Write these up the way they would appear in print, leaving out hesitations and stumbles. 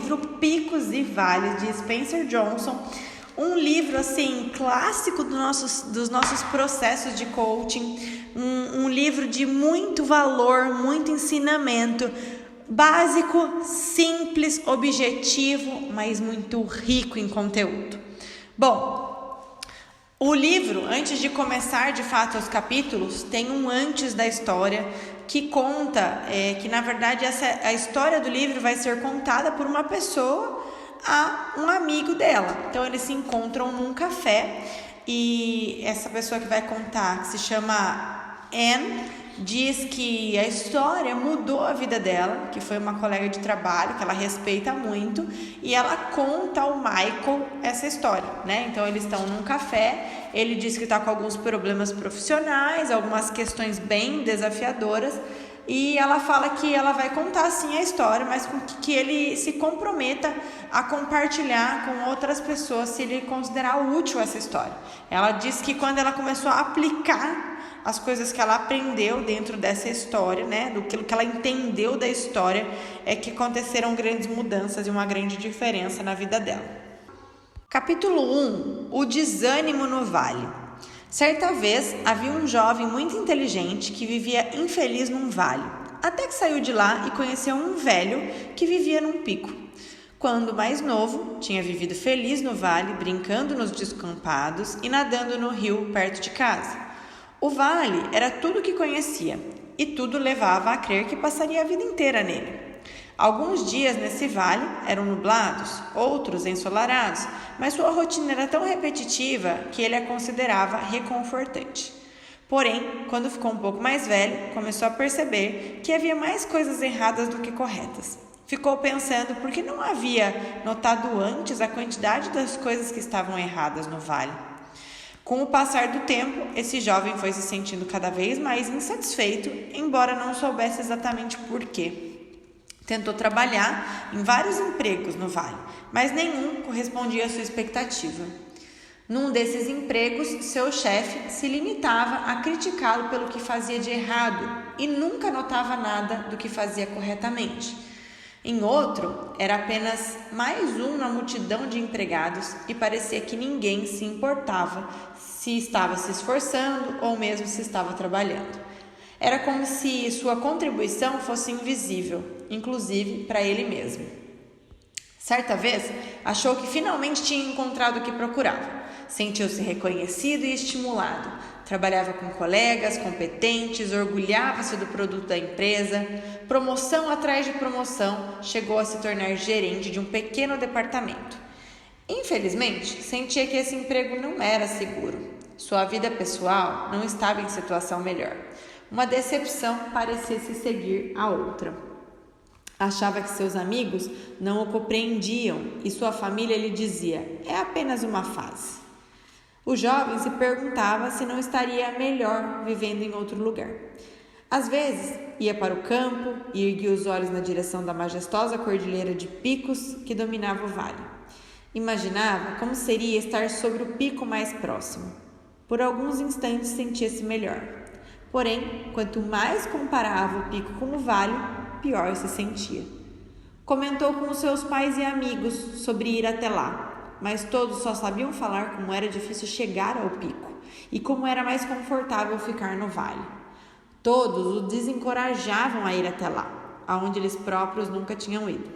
livro Picos e Vales, de Spencer Johnson. Um livro, assim, clássico dos nossos processos de coaching. Um livro de muito valor, muito ensinamento. Básico, simples, objetivo, mas muito rico em conteúdo. Bom, o livro, antes de começar de fato os capítulos, tem um antes da história que conta que na verdade a história do livro vai ser contada por uma pessoa a um amigo dela. Então eles se encontram num café e essa pessoa que vai contar, que se chama Anne, diz que a história mudou a vida dela, que foi uma colega de trabalho que ela respeita muito, e ela conta ao Michael essa história, né? Então eles estão num café, ele diz que está com alguns problemas profissionais, algumas questões bem desafiadoras, e ela fala que ela vai contar sim a história, mas com que ele se comprometa a compartilhar com outras pessoas se ele considerar útil essa história. Ela diz que quando ela começou a aplicar as coisas que ela aprendeu dentro dessa história, né, do que ela entendeu da história, é que aconteceram grandes mudanças e uma grande diferença na vida dela. Capítulo 1. O desânimo no vale. Certa vez, havia um jovem muito inteligente que vivia infeliz num vale, até que saiu de lá e conheceu um velho que vivia num pico. Quando mais novo, tinha vivido feliz no vale, brincando nos descampados e nadando no rio perto de casa. O vale era tudo o que conhecia, e tudo levava a crer que passaria a vida inteira nele. Alguns dias nesse vale eram nublados, outros ensolarados, mas sua rotina era tão repetitiva que ele a considerava reconfortante. Porém, quando ficou um pouco mais velho, começou a perceber que havia mais coisas erradas do que corretas. Ficou pensando por que não havia notado antes a quantidade das coisas que estavam erradas no vale. Com o passar do tempo, esse jovem foi se sentindo cada vez mais insatisfeito, embora não soubesse exatamente por quê. Tentou trabalhar em vários empregos no vale, mas nenhum correspondia à sua expectativa. Num desses empregos, seu chefe se limitava a criticá-lo pelo que fazia de errado e nunca notava nada do que fazia corretamente. Em outro, era apenas mais um na multidão de empregados e parecia que ninguém se importava se estava se esforçando ou mesmo se estava trabalhando. Era como se sua contribuição fosse invisível, inclusive para ele mesmo. Certa vez, achou que finalmente tinha encontrado o que procurava. Sentiu-se reconhecido e estimulado. Trabalhava com colegas competentes, orgulhava-se do produto da empresa. Promoção atrás de promoção, chegou a se tornar gerente de um pequeno departamento. Infelizmente, sentia que esse emprego não era seguro. Sua vida pessoal não estava em situação melhor. Uma decepção parecia se seguir a outra. Achava que seus amigos não o compreendiam e sua família lhe dizia: é apenas uma fase. O jovem se perguntava se não estaria melhor vivendo em outro lugar. Às vezes, ia para o campo e erguia os olhos na direção da majestosa cordilheira de picos que dominava o vale. Imaginava como seria estar sobre o pico mais próximo. Por alguns instantes sentia-se melhor. Porém, quanto mais comparava o pico com o vale, pior se sentia. Comentou com os seus pais e amigos sobre ir até lá, mas todos só sabiam falar como era difícil chegar ao pico e como era mais confortável ficar no vale. Todos o desencorajavam a ir até lá, aonde eles próprios nunca tinham ido.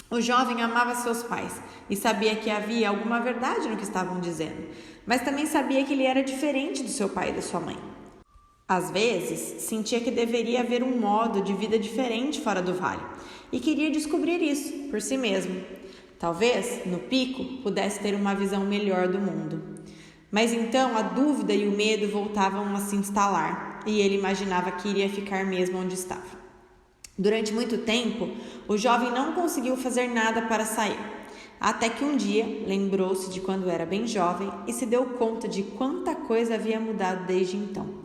O jovem amava seus pais e sabia que havia alguma verdade no que estavam dizendo, mas também sabia que ele era diferente do seu pai e da sua mãe. Às vezes, sentia que deveria haver um modo de vida diferente fora do vale e queria descobrir isso por si mesmo. Talvez, no pico, pudesse ter uma visão melhor do mundo. Mas então a dúvida e o medo voltavam a se instalar e ele imaginava que iria ficar mesmo onde estava. Durante muito tempo, o jovem não conseguiu fazer nada para sair, até que um dia lembrou-se de quando era bem jovem e se deu conta de quanta coisa havia mudado desde então.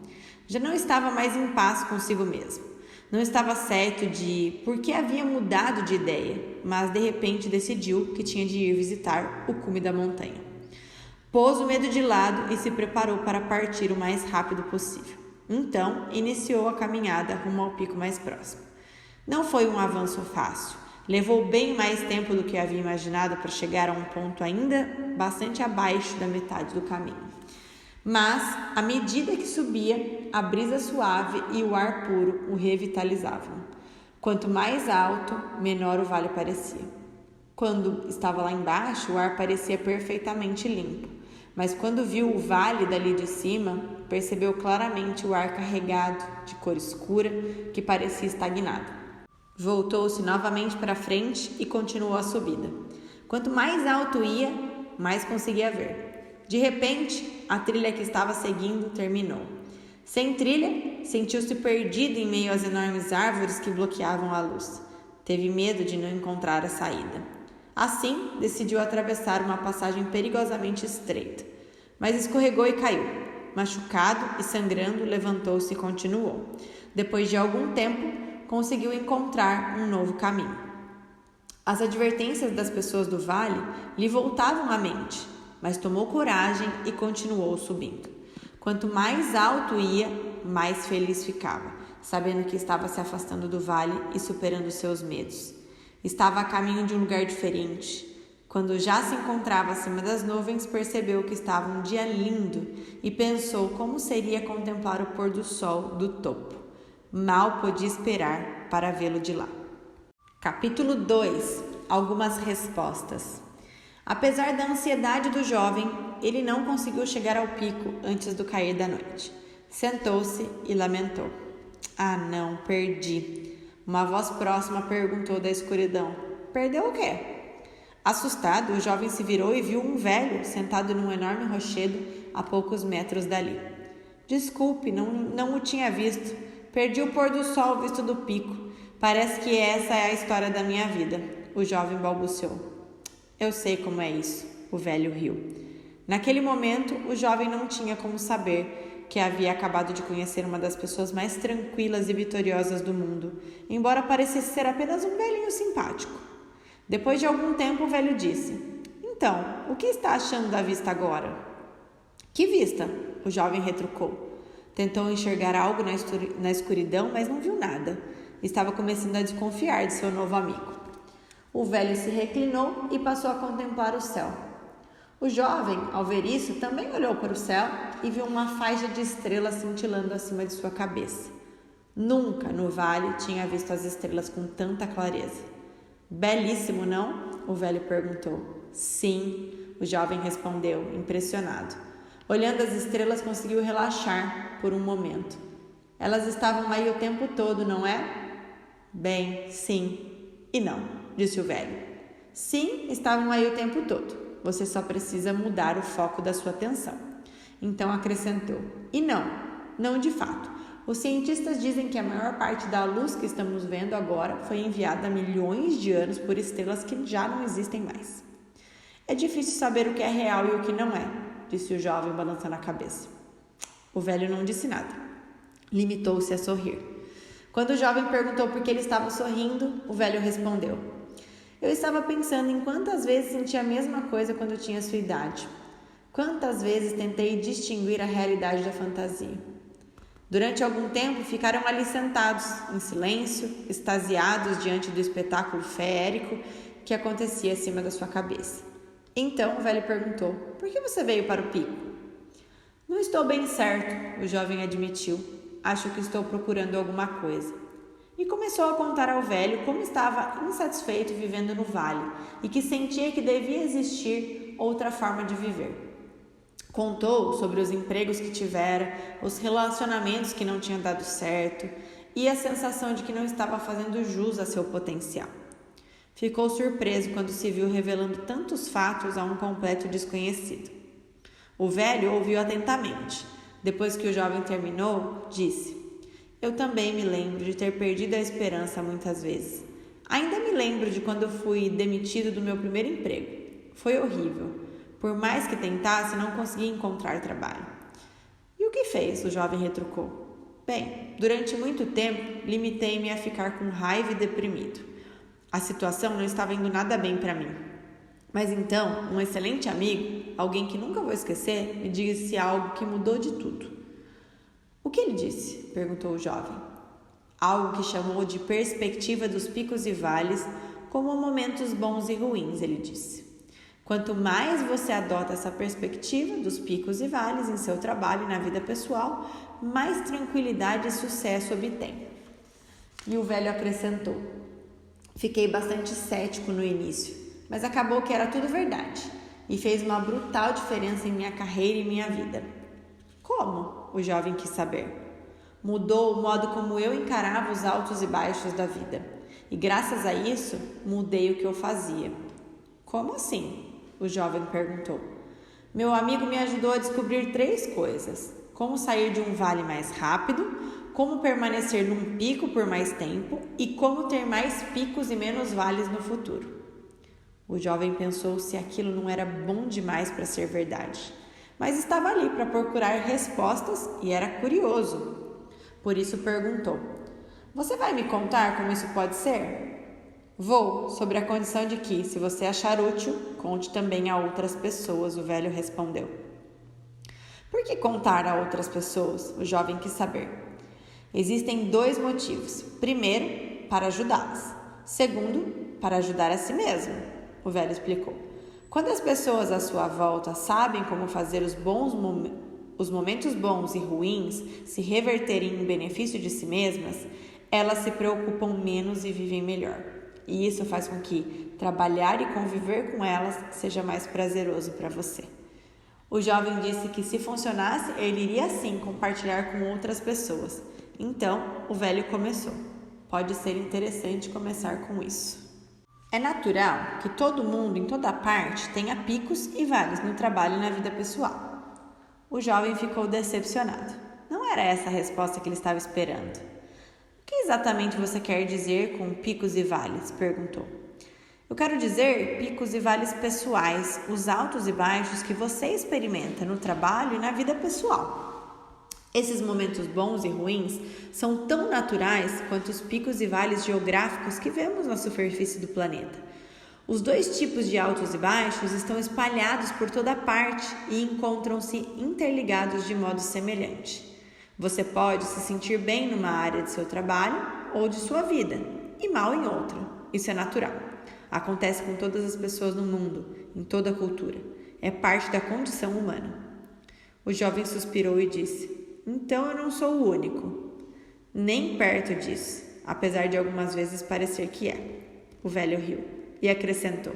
Já não estava mais em paz consigo mesmo. Não estava certo de por que havia mudado de ideia, mas de repente decidiu que tinha de ir visitar o cume da montanha. Pôs o medo de lado e se preparou para partir o mais rápido possível. Então, iniciou a caminhada rumo ao pico mais próximo. Não foi um avanço fácil. Levou bem mais tempo do que havia imaginado para chegar a um ponto ainda bastante abaixo da metade do caminho. Mas, à medida que subia, a brisa suave e o ar puro o revitalizavam. Quanto mais alto, menor o vale parecia. Quando estava lá embaixo, o ar parecia perfeitamente limpo. Mas quando viu o vale dali de cima, percebeu claramente o ar carregado, de cor escura, que parecia estagnado. Voltou-se novamente para frente e continuou a subida. Quanto mais alto ia, mais conseguia ver. De repente, a trilha que estava seguindo terminou. Sem trilha, sentiu-se perdido em meio às enormes árvores que bloqueavam a luz. Teve medo de não encontrar a saída. Assim, decidiu atravessar uma passagem perigosamente estreita, mas escorregou e caiu. Machucado e sangrando, levantou-se e continuou. Depois de algum tempo, conseguiu encontrar um novo caminho. As advertências das pessoas do vale lhe voltavam à mente, mas tomou coragem e continuou subindo. Quanto mais alto ia, mais feliz ficava, sabendo que estava se afastando do vale e superando seus medos. Estava a caminho de um lugar diferente. Quando já se encontrava acima das nuvens, percebeu que estava um dia lindo e pensou como seria contemplar o pôr do sol do topo. Mal podia esperar para vê-lo de lá. Capítulo 2. Algumas respostas. Apesar da ansiedade do jovem, ele não conseguiu chegar ao pico antes do cair da noite. Sentou-se e lamentou. Ah, não, perdi. Uma voz próxima perguntou da escuridão. Perdeu o quê? Assustado, o jovem se virou e viu um velho sentado num enorme rochedo a poucos metros dali. Desculpe, não o tinha visto. Perdi o pôr do sol visto do pico. Parece que essa é a história da minha vida. O jovem balbuciou. Eu sei como é isso. O velho riu. Naquele momento, o jovem não tinha como saber que havia acabado de conhecer uma das pessoas mais tranquilas e vitoriosas do mundo, embora parecesse ser apenas um velhinho simpático. Depois de algum tempo, o velho disse: Então, o que está achando da vista agora? Que vista? O jovem retrucou. Tentou enxergar algo na escuridão, mas não viu nada. Estava começando a desconfiar de seu novo amigo. O velho se reclinou e passou a contemplar o céu. O jovem, ao ver isso, também olhou para o céu e viu uma faixa de estrelas cintilando acima de sua cabeça. Nunca no vale tinha visto as estrelas com tanta clareza. Belíssimo, não? O velho perguntou. Sim, o jovem respondeu, impressionado. Olhando as estrelas, conseguiu relaxar por um momento. Elas estavam aí o tempo todo, não é? Bem, sim e não, disse o velho. Sim, estavam aí o tempo todo. Você só precisa mudar o foco da sua atenção. Então acrescentou. E não de fato. Os cientistas dizem que a maior parte da luz que estamos vendo agora foi enviada há milhões de anos por estrelas que já não existem mais. É difícil saber o que é real e o que não é, disse o jovem balançando a cabeça. O velho não disse nada. Limitou-se a sorrir. Quando o jovem perguntou por que ele estava sorrindo, o velho respondeu. Eu estava pensando em quantas vezes senti a mesma coisa quando tinha sua idade. Quantas vezes tentei distinguir a realidade da fantasia. Durante algum tempo ficaram ali sentados, em silêncio, extasiados diante do espetáculo feérico que acontecia acima da sua cabeça. Então o velho perguntou, por que você veio para o pico? Não estou bem certo, o jovem admitiu. Acho que estou procurando alguma coisa. E começou a contar ao velho como estava insatisfeito vivendo no vale e que sentia que devia existir outra forma de viver. Contou sobre os empregos que tivera, os relacionamentos que não tinham dado certo e a sensação de que não estava fazendo jus a seu potencial. Ficou surpreso quando se viu revelando tantos fatos a um completo desconhecido. O velho ouviu atentamente. Depois que o jovem terminou, disse: Eu também me lembro de ter perdido a esperança muitas vezes. Ainda me lembro de quando fui demitido do meu primeiro emprego. Foi horrível. Por mais que tentasse, não conseguia encontrar trabalho. E o que fez? O jovem retrucou. Bem, durante muito tempo, limitei-me a ficar com raiva e deprimido. A situação não estava indo nada bem para mim. Mas então, um excelente amigo, alguém que nunca vou esquecer, me disse algo que mudou de tudo. O que ele disse? Perguntou o jovem. Algo que chamou de perspectiva dos picos e vales, como momentos bons e ruins, ele disse. Quanto mais você adota essa perspectiva dos picos e vales em seu trabalho e na vida pessoal, mais tranquilidade e sucesso obtém. E o velho acrescentou: fiquei bastante cético no início, mas acabou que era tudo verdade e fez uma brutal diferença em minha carreira e minha vida. Como? O jovem quis saber. Mudou o modo como eu encarava os altos e baixos da vida. E graças a isso, mudei o que eu fazia. Como assim? O jovem perguntou. Meu amigo me ajudou a descobrir 3 coisas: como sair de um vale mais rápido, como permanecer num pico por mais tempo e como ter mais picos e menos vales no futuro. O jovem pensou se aquilo não era bom demais para ser verdade, mas estava ali para procurar respostas e era curioso. Por isso perguntou: você vai me contar como isso pode ser? Vou, sobre a condição de que, se você achar útil, conte também a outras pessoas, o velho respondeu. Por que contar a outras pessoas? O jovem quis saber. Existem 2 motivos. Primeiro, para ajudá-las. Segundo, para ajudar a si mesmo, o velho explicou. Quando as pessoas à sua volta sabem como fazer os momentos bons e ruins se reverterem em benefício de si mesmas, elas se preocupam menos e vivem melhor. E isso faz com que trabalhar e conviver com elas seja mais prazeroso para você. O jovem disse que se funcionasse, ele iria sim compartilhar com outras pessoas. Então, o velho começou. Pode ser interessante começar com isso. É natural que todo mundo, em toda parte, tenha picos e vales no trabalho e na vida pessoal. O jovem ficou decepcionado. Não era essa a resposta que ele estava esperando. O que exatamente você quer dizer com picos e vales? Perguntou. Eu quero dizer picos e vales pessoais, os altos e baixos que você experimenta no trabalho e na vida pessoal. Esses momentos bons e ruins são tão naturais quanto os picos e vales geográficos que vemos na superfície do planeta. Os 2 tipos de altos e baixos estão espalhados por toda parte e encontram-se interligados de modo semelhante. Você pode se sentir bem numa área de seu trabalho ou de sua vida e mal em outra. Isso é natural. Acontece com todas as pessoas no mundo, em toda a cultura. É parte da condição humana. O jovem suspirou e disse: então eu não sou o único. Nem perto disso, apesar de algumas vezes parecer que é. O velho riu e acrescentou: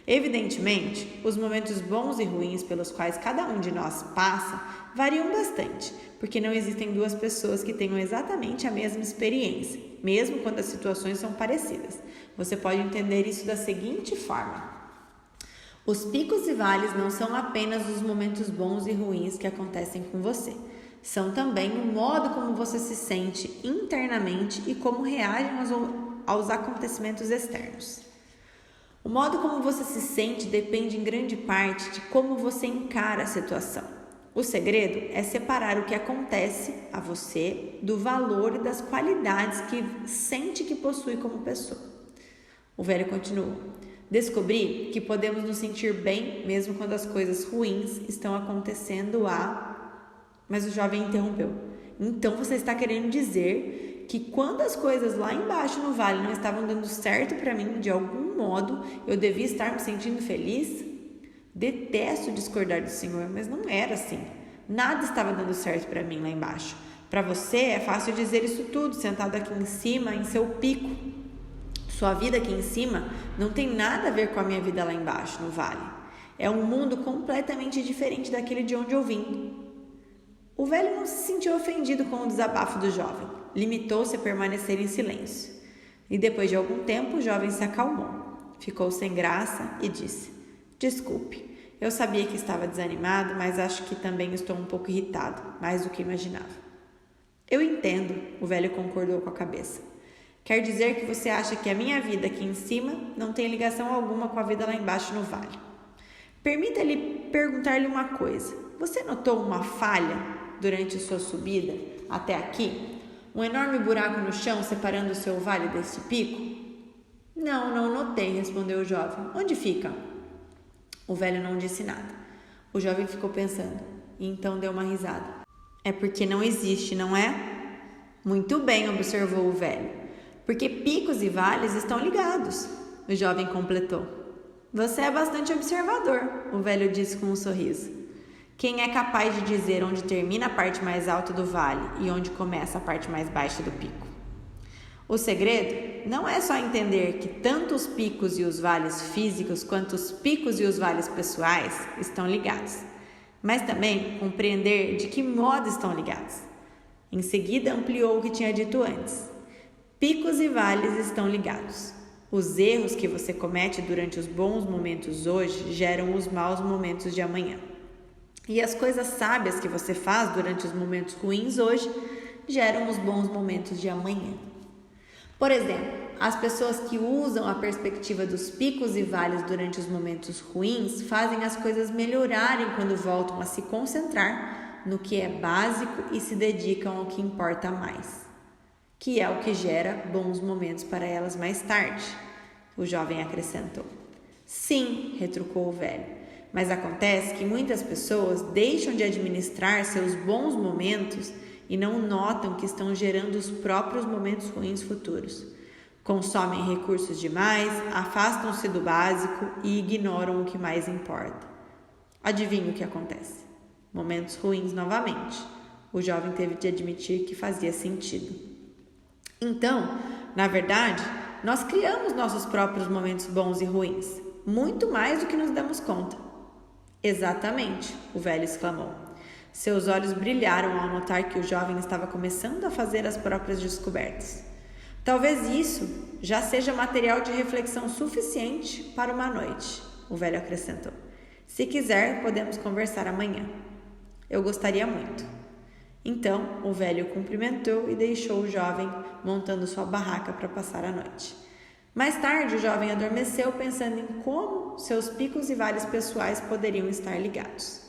evidentemente, os momentos bons e ruins pelos quais cada um de nós passa variam bastante, porque não existem 2 pessoas que tenham exatamente a mesma experiência, mesmo quando as situações são parecidas. Você pode entender isso da seguinte forma: os picos e vales não são apenas os momentos bons e ruins que acontecem com você. São também o modo como você se sente internamente e como reage aos acontecimentos externos. O modo como você se sente depende em grande parte de como você encara a situação. O segredo é separar o que acontece a você do valor e das qualidades que sente que possui como pessoa. O velho continuou: descobri que podemos nos sentir bem mesmo quando as coisas ruins estão acontecendo Mas o jovem interrompeu. Então você está querendo dizer que quando as coisas lá embaixo no vale não estavam dando certo para mim, de algum modo, eu devia estar me sentindo feliz? Detesto discordar do Senhor, mas não era assim. Nada estava dando certo para mim lá embaixo. Para você é fácil dizer isso tudo, sentado aqui em cima, em seu pico. Sua vida aqui em cima não tem nada a ver com a minha vida lá embaixo, no vale. É um mundo completamente diferente daquele de onde eu vim. O velho não se sentiu ofendido com o desabafo do jovem. Limitou-se a permanecer em silêncio. E depois de algum tempo, o jovem se acalmou. Ficou sem graça e disse: desculpe, eu sabia que estava desanimado, mas acho que também estou um pouco irritado, mais do que imaginava. Eu entendo, o velho concordou com a cabeça. Quer dizer que você acha que a minha vida aqui em cima não tem ligação alguma com a vida lá embaixo no vale. Permita-lhe perguntar-lhe uma coisa. Você notou uma falha durante sua subida até aqui? Um enorme buraco no chão separando o seu vale desse pico? Não notei, respondeu o jovem. Onde fica? O velho não disse nada. O jovem ficou pensando e então deu uma risada. É porque não existe, não é? Muito bem, observou o velho. Porque picos e vales estão ligados. o jovem completou. Você é bastante observador, o velho disse com um sorriso. Quem é capaz de dizer onde termina a parte mais alta do vale e onde começa a parte mais baixa do pico? O segredo não é só entender que tanto os picos e os vales físicos quanto os picos e os vales pessoais estão ligados, mas também compreender de que modo estão ligados. Em seguida, ampliou o que tinha dito antes. Picos e vales estão ligados. Os erros que você comete durante os bons momentos hoje geram os maus momentos de amanhã. E as coisas sábias que você faz durante os momentos ruins hoje geram os bons momentos de amanhã. Por exemplo, as pessoas que usam a perspectiva dos picos e vales durante os momentos ruins fazem as coisas melhorarem quando voltam a se concentrar no que é básico e se dedicam ao que importa mais, que é o que gera bons momentos para elas mais tarde, o jovem acrescentou. Sim, retrucou o velho, mas acontece que muitas pessoas deixam de administrar seus bons momentos e não notam que estão gerando os próprios momentos ruins futuros. Consomem recursos demais, afastam-se do básico e ignoram o que mais importa. Adivinha o que acontece? Momentos ruins novamente. O jovem teve de admitir que fazia sentido. Então, na verdade, nós criamos nossos próprios momentos bons e ruins, muito mais do que nos damos conta. Exatamente, o velho exclamou. Seus olhos brilharam ao notar que o jovem estava começando a fazer as próprias descobertas. Talvez isso já seja material de reflexão suficiente para uma noite, o velho acrescentou. Se quiser, podemos conversar amanhã. Eu gostaria muito. Então, o velho cumprimentou e deixou o jovem montando sua barraca para passar a noite. Mais tarde, o jovem adormeceu pensando em como seus picos e vales pessoais poderiam estar ligados.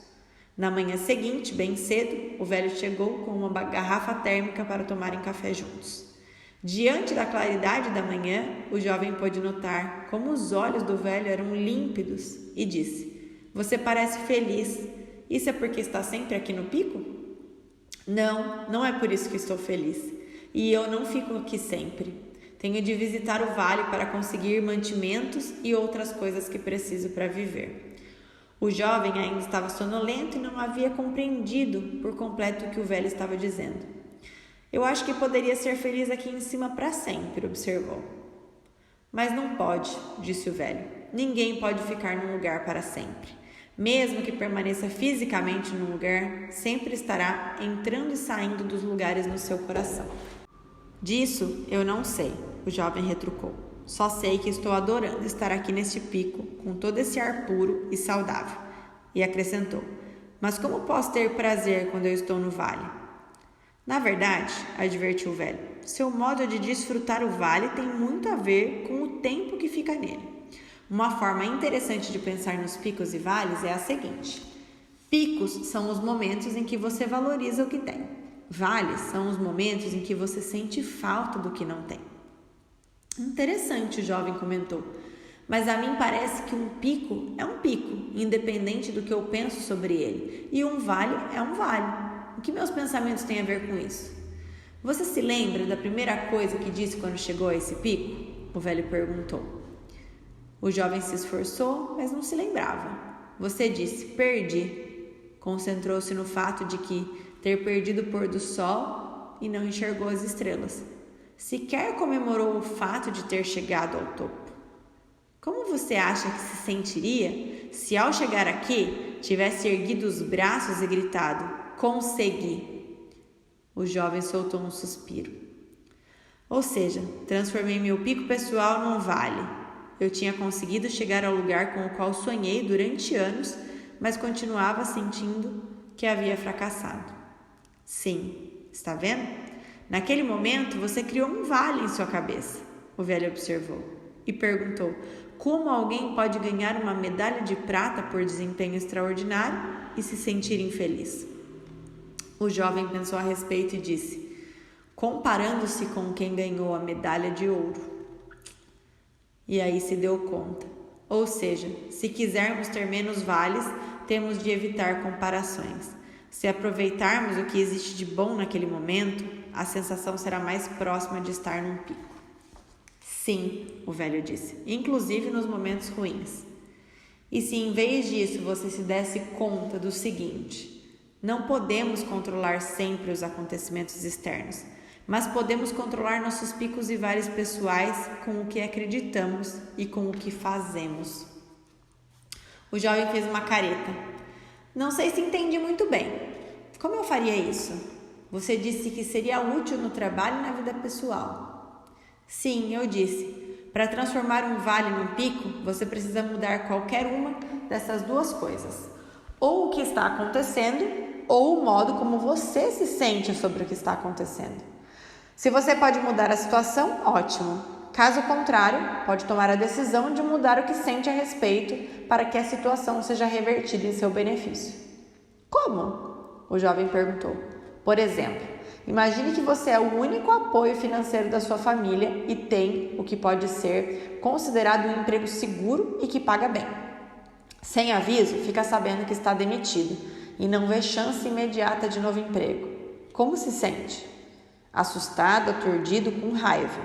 Na manhã seguinte, bem cedo, o velho chegou com uma garrafa térmica para tomarem café juntos. Diante da claridade da manhã, o jovem pôde notar como os olhos do velho eram límpidos e disse: Você parece feliz. Isso é porque está sempre aqui no pico? Não, não é por isso que estou feliz. E eu não fico aqui sempre. Tenho de visitar o vale para conseguir mantimentos e outras coisas que preciso para viver. O jovem ainda estava sonolento e não havia compreendido por completo o que o velho estava dizendo. Eu acho que poderia ser feliz aqui em cima para sempre, observou. Mas não pode, disse o velho. Ninguém pode ficar num lugar para sempre. Mesmo que permaneça fisicamente num lugar, sempre estará entrando e saindo dos lugares no seu coração. Disso eu não sei, o jovem retrucou. Só sei que estou adorando estar aqui neste pico, com todo esse ar puro e saudável. E acrescentou, mas como posso ter prazer quando eu estou no vale? Na verdade, advertiu o velho, seu modo de desfrutar o vale tem muito a ver com o tempo que fica nele. Uma forma interessante de pensar nos picos e vales é a seguinte. Picos são os momentos em que você valoriza o que tem. Vales são os momentos em que você sente falta do que não tem. Interessante, o jovem comentou. Mas a mim parece que um pico é um pico, independente do que eu penso sobre ele. E um vale é um vale. O que meus pensamentos têm a ver com isso? Você se lembra da primeira coisa que disse quando chegou a esse pico? O velho perguntou. O jovem se esforçou, mas não se lembrava. Você disse, perdi. Concentrou-se no fato de que ter perdido o pôr do sol e não enxergou as estrelas. Sequer comemorou o fato de ter chegado ao topo. Como você acha que se sentiria se ao chegar aqui tivesse erguido os braços e gritado, consegui? O jovem soltou um suspiro. Ou seja, transformei meu pico pessoal num vale. Eu tinha conseguido chegar ao lugar com o qual sonhei durante anos, mas continuava sentindo que havia fracassado. Sim, está vendo? Naquele momento você criou um vale em sua cabeça, o velho observou, e perguntou, como alguém pode ganhar uma medalha de prata por desempenho extraordinário e se sentir infeliz? O jovem pensou a respeito e disse, comparando-se com quem ganhou a medalha de ouro. E aí se deu conta. Ou seja, se quisermos ter menos vales, temos de evitar comparações. Se aproveitarmos o que existe de bom naquele momento, a sensação será mais próxima de estar num pico. Sim, o velho disse, inclusive nos momentos ruins. E se em vez disso você se desse conta do seguinte: não podemos controlar sempre os acontecimentos externos, mas podemos controlar nossos picos e vales pessoais com o que acreditamos e com o que fazemos. O jovem fez uma careta. Não sei se entendi muito bem. Como eu faria isso? Você disse que seria útil no trabalho e na vida pessoal. Sim, eu disse. Para transformar um vale num pico, você precisa mudar qualquer uma dessas duas coisas. Ou o que está acontecendo, ou o modo como você se sente sobre o que está acontecendo. Se você pode mudar a situação, ótimo. Caso contrário, pode tomar a decisão de mudar o que sente a respeito para que a situação seja revertida em seu benefício. Como? O jovem perguntou. Por exemplo, imagine que você é o único apoio financeiro da sua família e tem o que pode ser considerado um emprego seguro e que paga bem. Sem aviso, fica sabendo que está demitido e não vê chance imediata de novo emprego. Como se sente? Assustado, aturdido, com raiva.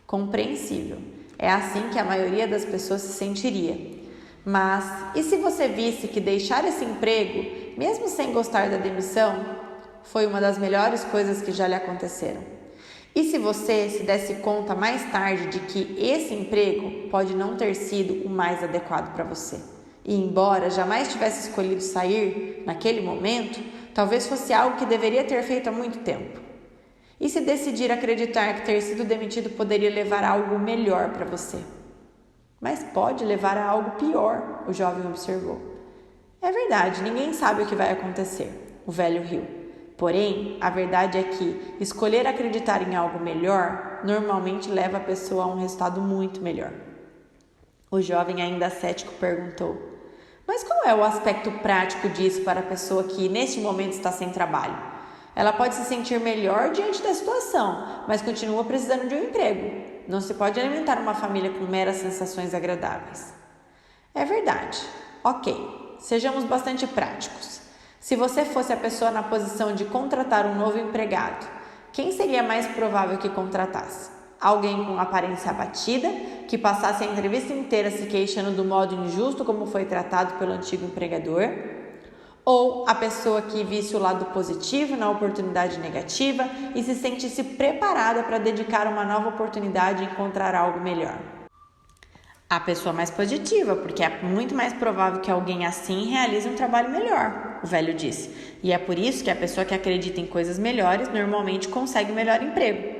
Compreensível. É assim que a maioria das pessoas se sentiria. Mas, e se você visse que deixar esse emprego, mesmo sem gostar da demissão, foi uma das melhores coisas que já lhe aconteceram? E se você se desse conta mais tarde de que esse emprego pode não ter sido o mais adequado para você? E embora jamais tivesse escolhido sair naquele momento, talvez fosse algo que deveria ter feito há muito tempo. E se decidir acreditar que ter sido demitido poderia levar a algo melhor para você? Mas pode levar a algo pior, o jovem observou. É verdade, ninguém sabe o que vai acontecer, o velho riu. Porém, a verdade é que escolher acreditar em algo melhor normalmente leva a pessoa a um resultado muito melhor. O jovem, ainda cético, perguntou: mas qual é o aspecto prático disso para a pessoa que neste momento está sem trabalho? Ela pode se sentir melhor diante da situação, mas continua precisando de um emprego. Não se pode alimentar uma família com meras sensações agradáveis. É verdade. Ok, sejamos bastante práticos. Se você fosse a pessoa na posição de contratar um novo empregado, quem seria mais provável que contratasse? Alguém com aparência abatida, que passasse a entrevista inteira se queixando do modo injusto como foi tratado pelo antigo empregador? Ou a pessoa que visse o lado positivo na oportunidade negativa e se sentisse preparada para dedicar uma nova oportunidade e encontrar algo melhor? A pessoa mais positiva, porque é muito mais provável que alguém assim realize um trabalho melhor, o velho disse. E é por isso que a pessoa que acredita em coisas melhores normalmente consegue o melhor emprego.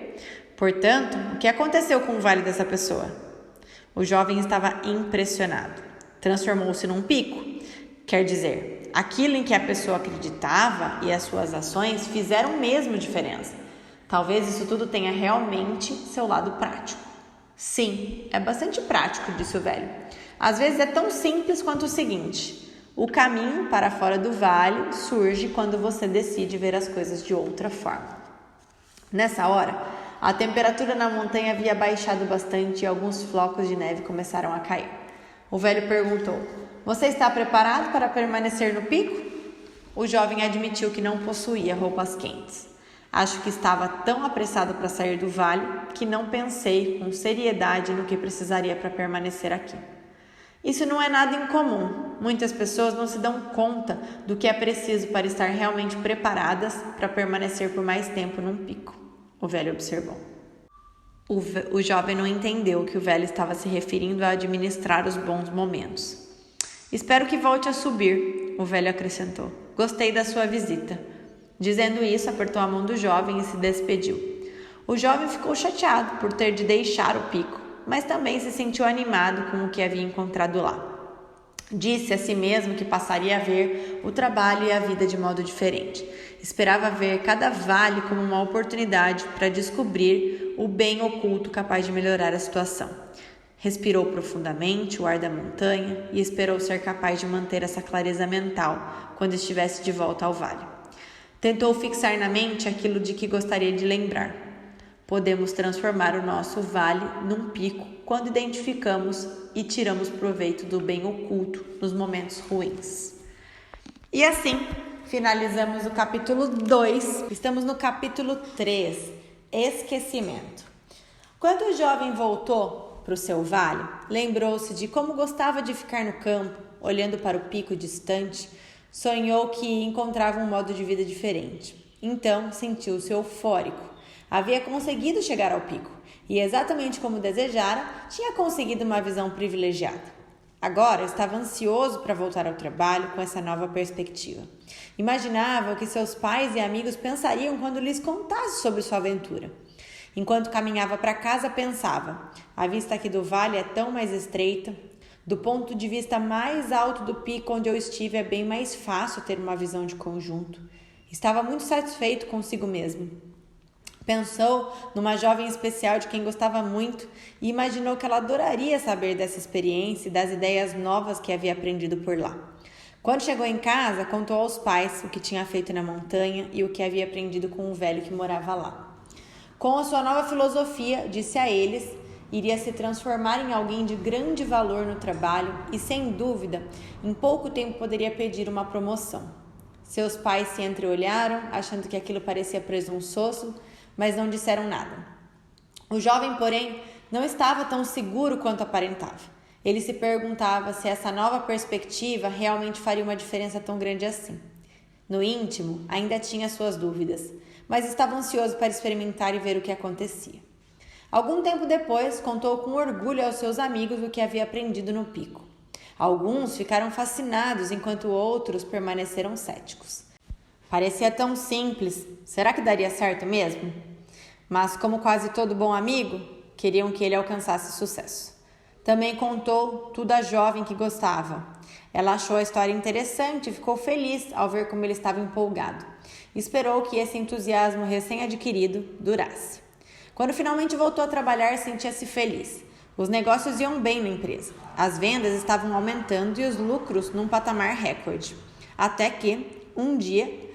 Portanto, o que aconteceu com o vale dessa pessoa? O jovem estava impressionado. Transformou-se num pico. Quer dizer, aquilo em que a pessoa acreditava e as suas ações fizeram mesmo diferença. Talvez isso tudo tenha realmente seu lado prático. Sim, é bastante prático, disse o velho. Às vezes é tão simples quanto o seguinte: o caminho para fora do vale surge quando você decide ver as coisas de outra forma. Nessa hora, a temperatura na montanha havia baixado bastante e alguns flocos de neve começaram a cair. O velho perguntou: você está preparado para permanecer no pico? O jovem admitiu que não possuía roupas quentes. Acho que estava tão apressado para sair do vale que não pensei com seriedade no que precisaria para permanecer aqui. Isso não é nada incomum. Muitas pessoas não se dão conta do que é preciso para estar realmente preparadas para permanecer por mais tempo num pico, o velho observou. O jovem não entendeu que o velho estava se referindo a administrar os bons momentos. Espero que volte a subir, o velho acrescentou. Gostei da sua visita. Dizendo isso, apertou a mão do jovem e se despediu. O jovem ficou chateado por ter de deixar o pico, mas também se sentiu animado com o que havia encontrado lá. Disse a si mesmo que passaria a ver o trabalho e a vida de modo diferente. Esperava ver cada vale como uma oportunidade para descobrir o bem oculto capaz de melhorar a situação. Respirou profundamente o ar da montanha e esperou ser capaz de manter essa clareza mental quando estivesse de volta ao vale. Tentou fixar na mente aquilo de que gostaria de lembrar. Podemos transformar o nosso vale num pico quando identificamos e tiramos proveito do bem oculto nos momentos ruins. E assim, finalizamos o capítulo 2. Estamos no capítulo 3, esquecimento. Quando o jovem voltou para o seu vale, lembrou-se de como gostava de ficar no campo, olhando para o pico distante. Sonhou que encontrava um modo de vida diferente. Então sentiu-se eufórico. Havia conseguido chegar ao pico e, exatamente como desejara, tinha conseguido uma visão privilegiada. Agora estava ansioso para voltar ao trabalho com essa nova perspectiva. Imaginava o que seus pais e amigos pensariam quando lhes contasse sobre sua aventura. Enquanto caminhava para casa, pensava: a vista aqui do vale é tão mais estreita. Do ponto de vista mais alto do pico onde eu estive, é bem mais fácil ter uma visão de conjunto. Estava muito satisfeito consigo mesmo. Pensou numa jovem especial de quem gostava muito e imaginou que ela adoraria saber dessa experiência e das ideias novas que havia aprendido por lá. Quando chegou em casa, contou aos pais o que tinha feito na montanha e o que havia aprendido com o velho que morava lá. Com a sua nova filosofia, disse a eles, iria se transformar em alguém de grande valor no trabalho e, sem dúvida, em pouco tempo poderia pedir uma promoção. Seus pais se entreolharam, achando que aquilo parecia presunçoso, mas não disseram nada. O jovem, porém, não estava tão seguro quanto aparentava. Ele se perguntava se essa nova perspectiva realmente faria uma diferença tão grande assim. No íntimo, ainda tinha suas dúvidas, mas estava ansioso para experimentar e ver o que acontecia. Algum tempo depois, contou com orgulho aos seus amigos o que havia aprendido no pico. Alguns ficaram fascinados, enquanto outros permaneceram céticos. Parecia tão simples, será que daria certo mesmo? Mas, como quase todo bom amigo, queriam que ele alcançasse sucesso. Também contou tudo à jovem que gostava. Ela achou a história interessante e ficou feliz ao ver como ele estava empolgado. Esperou que esse entusiasmo recém-adquirido durasse. Quando finalmente voltou a trabalhar, sentia-se feliz. Os negócios iam bem na empresa. As vendas estavam aumentando e os lucros num patamar recorde. Até que, um dia,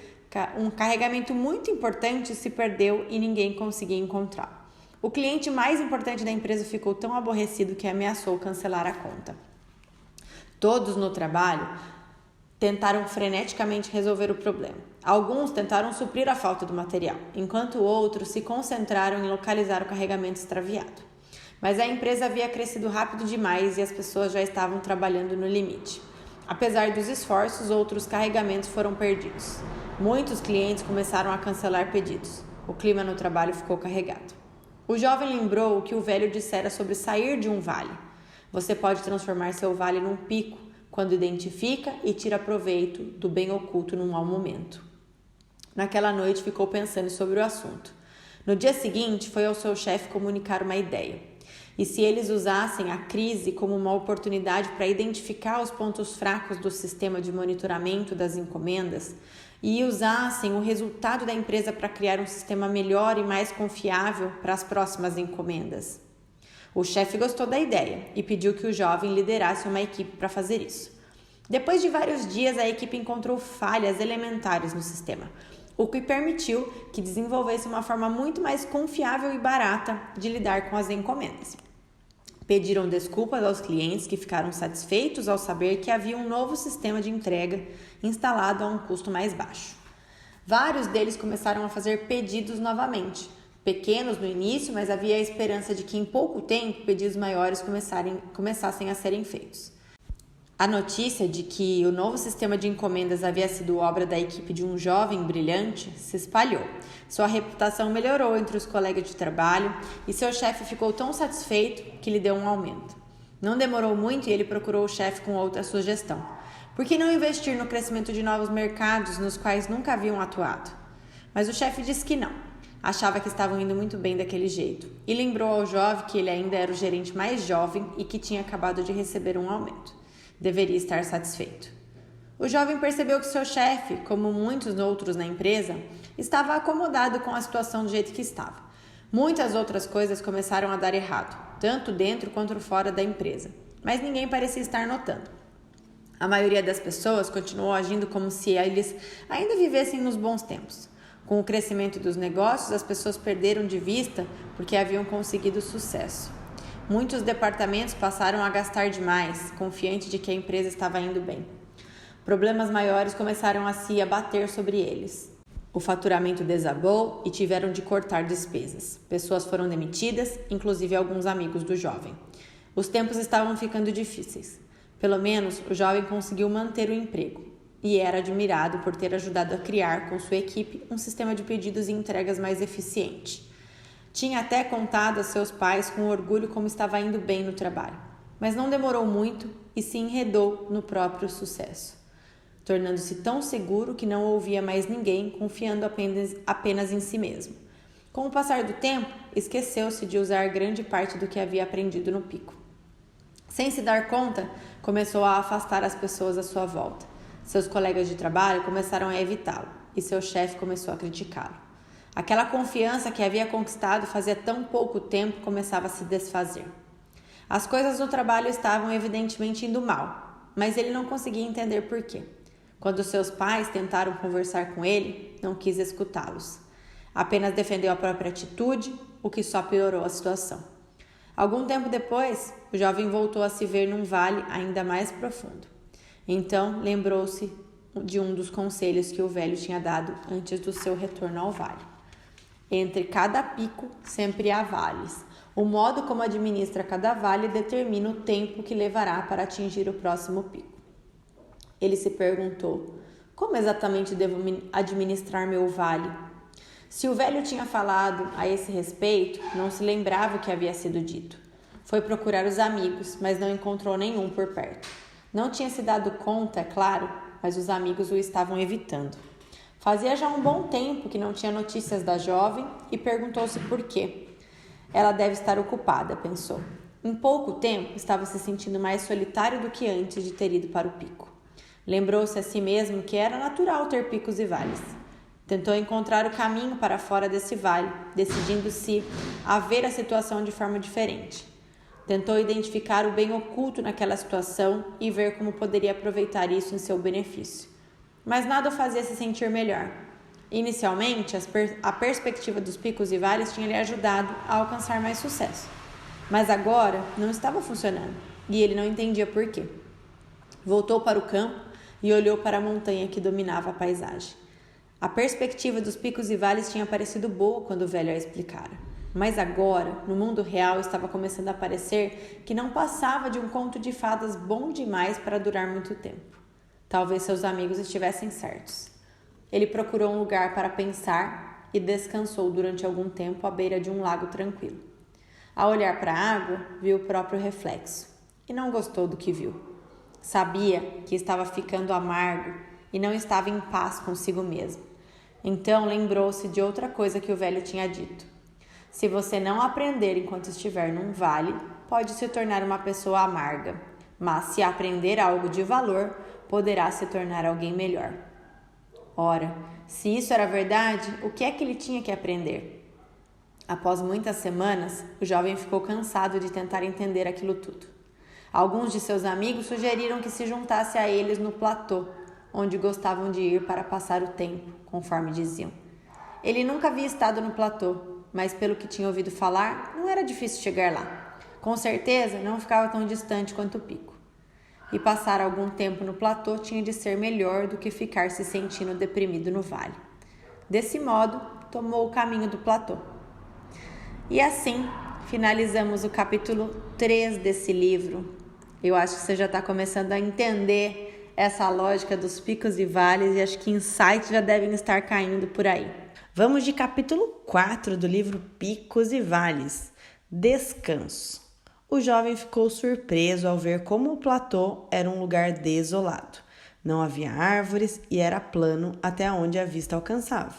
um carregamento muito importante se perdeu e ninguém conseguia encontrá-lo. O cliente mais importante da empresa ficou tão aborrecido que ameaçou cancelar a conta. Todos no trabalho tentaram freneticamente resolver o problema. Alguns tentaram suprir a falta do material, enquanto outros se concentraram em localizar o carregamento extraviado. Mas a empresa havia crescido rápido demais e as pessoas já estavam trabalhando no limite. Apesar dos esforços, outros carregamentos foram perdidos. Muitos clientes começaram a cancelar pedidos. O clima no trabalho ficou carregado. O jovem lembrou o que o velho dissera sobre sair de um vale. Você pode transformar seu vale num pico quando identifica e tira proveito do bem oculto num mau momento. Naquela noite ficou pensando sobre o assunto. No dia seguinte, foi ao seu chefe comunicar uma ideia. E se eles usassem a crise como uma oportunidade para identificar os pontos fracos do sistema de monitoramento das encomendas e usassem o resultado da empresa para criar um sistema melhor e mais confiável para as próximas encomendas? O chefe gostou da ideia e pediu que o jovem liderasse uma equipe para fazer isso. Depois de vários dias, a equipe encontrou falhas elementares no sistema, o que permitiu que desenvolvesse uma forma muito mais confiável e barata de lidar com as encomendas. Pediram desculpas aos clientes que ficaram satisfeitos ao saber que havia um novo sistema de entrega instalado a um custo mais baixo. Vários deles começaram a fazer pedidos novamente, pequenos no início, mas havia a esperança de que em pouco tempo pedidos maiores começassem a serem feitos. A notícia de que o novo sistema de encomendas havia sido obra da equipe de um jovem brilhante se espalhou. Sua reputação melhorou entre os colegas de trabalho e seu chefe ficou tão satisfeito que lhe deu um aumento. Não demorou muito e ele procurou o chefe com outra sugestão. Por que não investir no crescimento de novos mercados nos quais nunca haviam atuado? Mas o chefe disse que não. Achava que estavam indo muito bem daquele jeito e lembrou ao jovem que ele ainda era o gerente mais jovem e que tinha acabado de receber um aumento. Deveria estar satisfeito. O jovem percebeu que seu chefe, como muitos outros na empresa, estava acomodado com a situação do jeito que estava. Muitas outras coisas começaram a dar errado, tanto dentro quanto fora da empresa, mas ninguém parecia estar notando. A maioria das pessoas continuou agindo como se eles ainda vivessem nos bons tempos. Com o crescimento dos negócios, as pessoas perderam de vista porque haviam conseguido sucesso. Muitos departamentos passaram a gastar demais, confiante de que a empresa estava indo bem. Problemas maiores começaram a se abater sobre eles. O faturamento desabou e tiveram de cortar despesas. Pessoas foram demitidas, inclusive alguns amigos do jovem. Os tempos estavam ficando difíceis. Pelo menos, o jovem conseguiu manter o emprego e era admirado por ter ajudado a criar, com sua equipe, um sistema de pedidos e entregas mais eficiente. Tinha até contado a seus pais com orgulho como estava indo bem no trabalho, mas não demorou muito e se enredou no próprio sucesso, tornando-se tão seguro que não ouvia mais ninguém, confiando apenas em si mesmo. Com o passar do tempo, esqueceu-se de usar grande parte do que havia aprendido no pico. Sem se dar conta, começou a afastar as pessoas à sua volta. Seus colegas de trabalho começaram a evitá-lo e seu chefe começou a criticá-lo. Aquela confiança que havia conquistado fazia tão pouco tempo começava a se desfazer. As coisas no trabalho estavam evidentemente indo mal, mas ele não conseguia entender por quê. Quando seus pais tentaram conversar com ele, não quis escutá-los. Apenas defendeu a própria atitude, o que só piorou a situação. Algum tempo depois, o jovem voltou a se ver num vale ainda mais profundo. Então, lembrou-se de um dos conselhos que o velho tinha dado antes do seu retorno ao vale. Entre cada pico, sempre há vales. O modo como administra cada vale determina o tempo que levará para atingir o próximo pico. Ele se perguntou: como exatamente devo administrar meu vale? Se o velho tinha falado a esse respeito, não se lembrava o que havia sido dito. Foi procurar os amigos, mas não encontrou nenhum por perto. Não tinha se dado conta, é claro, mas os amigos o estavam evitando. Fazia já um bom tempo que não tinha notícias da jovem e perguntou-se por quê. Ela deve estar ocupada, pensou. Em pouco tempo, estava se sentindo mais solitário do que antes de ter ido para o pico. Lembrou-se a si mesmo que era natural ter picos e vales. Tentou encontrar o caminho para fora desse vale, decidindo-se a ver a situação de forma diferente. Tentou identificar o bem oculto naquela situação e ver como poderia aproveitar isso em seu benefício. Mas nada o fazia se sentir melhor. Inicialmente, a perspectiva dos picos e vales tinha lhe ajudado a alcançar mais sucesso. Mas agora não estava funcionando e ele não entendia por quê. Voltou para o campo e olhou para a montanha que dominava a paisagem. A perspectiva dos picos e vales tinha parecido boa quando o velho a explicara. Mas agora, no mundo real, estava começando a parecer que não passava de um conto de fadas bom demais para durar muito tempo. Talvez seus amigos estivessem certos. Ele procurou um lugar para pensar e descansou durante algum tempo à beira de um lago tranquilo. Ao olhar para a água, viu o próprio reflexo e não gostou do que viu. Sabia que estava ficando amargo e não estava em paz consigo mesmo. Então lembrou-se de outra coisa que o velho tinha dito. Se você não aprender enquanto estiver num vale, pode se tornar uma pessoa amarga, mas se aprender algo de valor, poderá se tornar alguém melhor. Ora, se isso era verdade, o que é que ele tinha que aprender? Após muitas semanas, o jovem ficou cansado de tentar entender aquilo tudo. Alguns de seus amigos sugeriram que se juntasse a eles no platô, onde gostavam de ir para passar o tempo, conforme diziam. Ele nunca havia estado no platô, mas pelo que tinha ouvido falar, não era difícil chegar lá. Com certeza, não ficava tão distante quanto o pico. E passar algum tempo no platô tinha de ser melhor do que ficar se sentindo deprimido no vale. Desse modo, tomou o caminho do platô. E assim, finalizamos o capítulo 3 desse livro. Eu acho que você já está começando a entender essa lógica dos picos e vales e acho que insights já devem estar caindo por aí. Vamos de capítulo 4 do livro Picos e Vales, Descanso. O jovem ficou surpreso ao ver como o platô era um lugar desolado. Não havia árvores e era plano até onde a vista alcançava.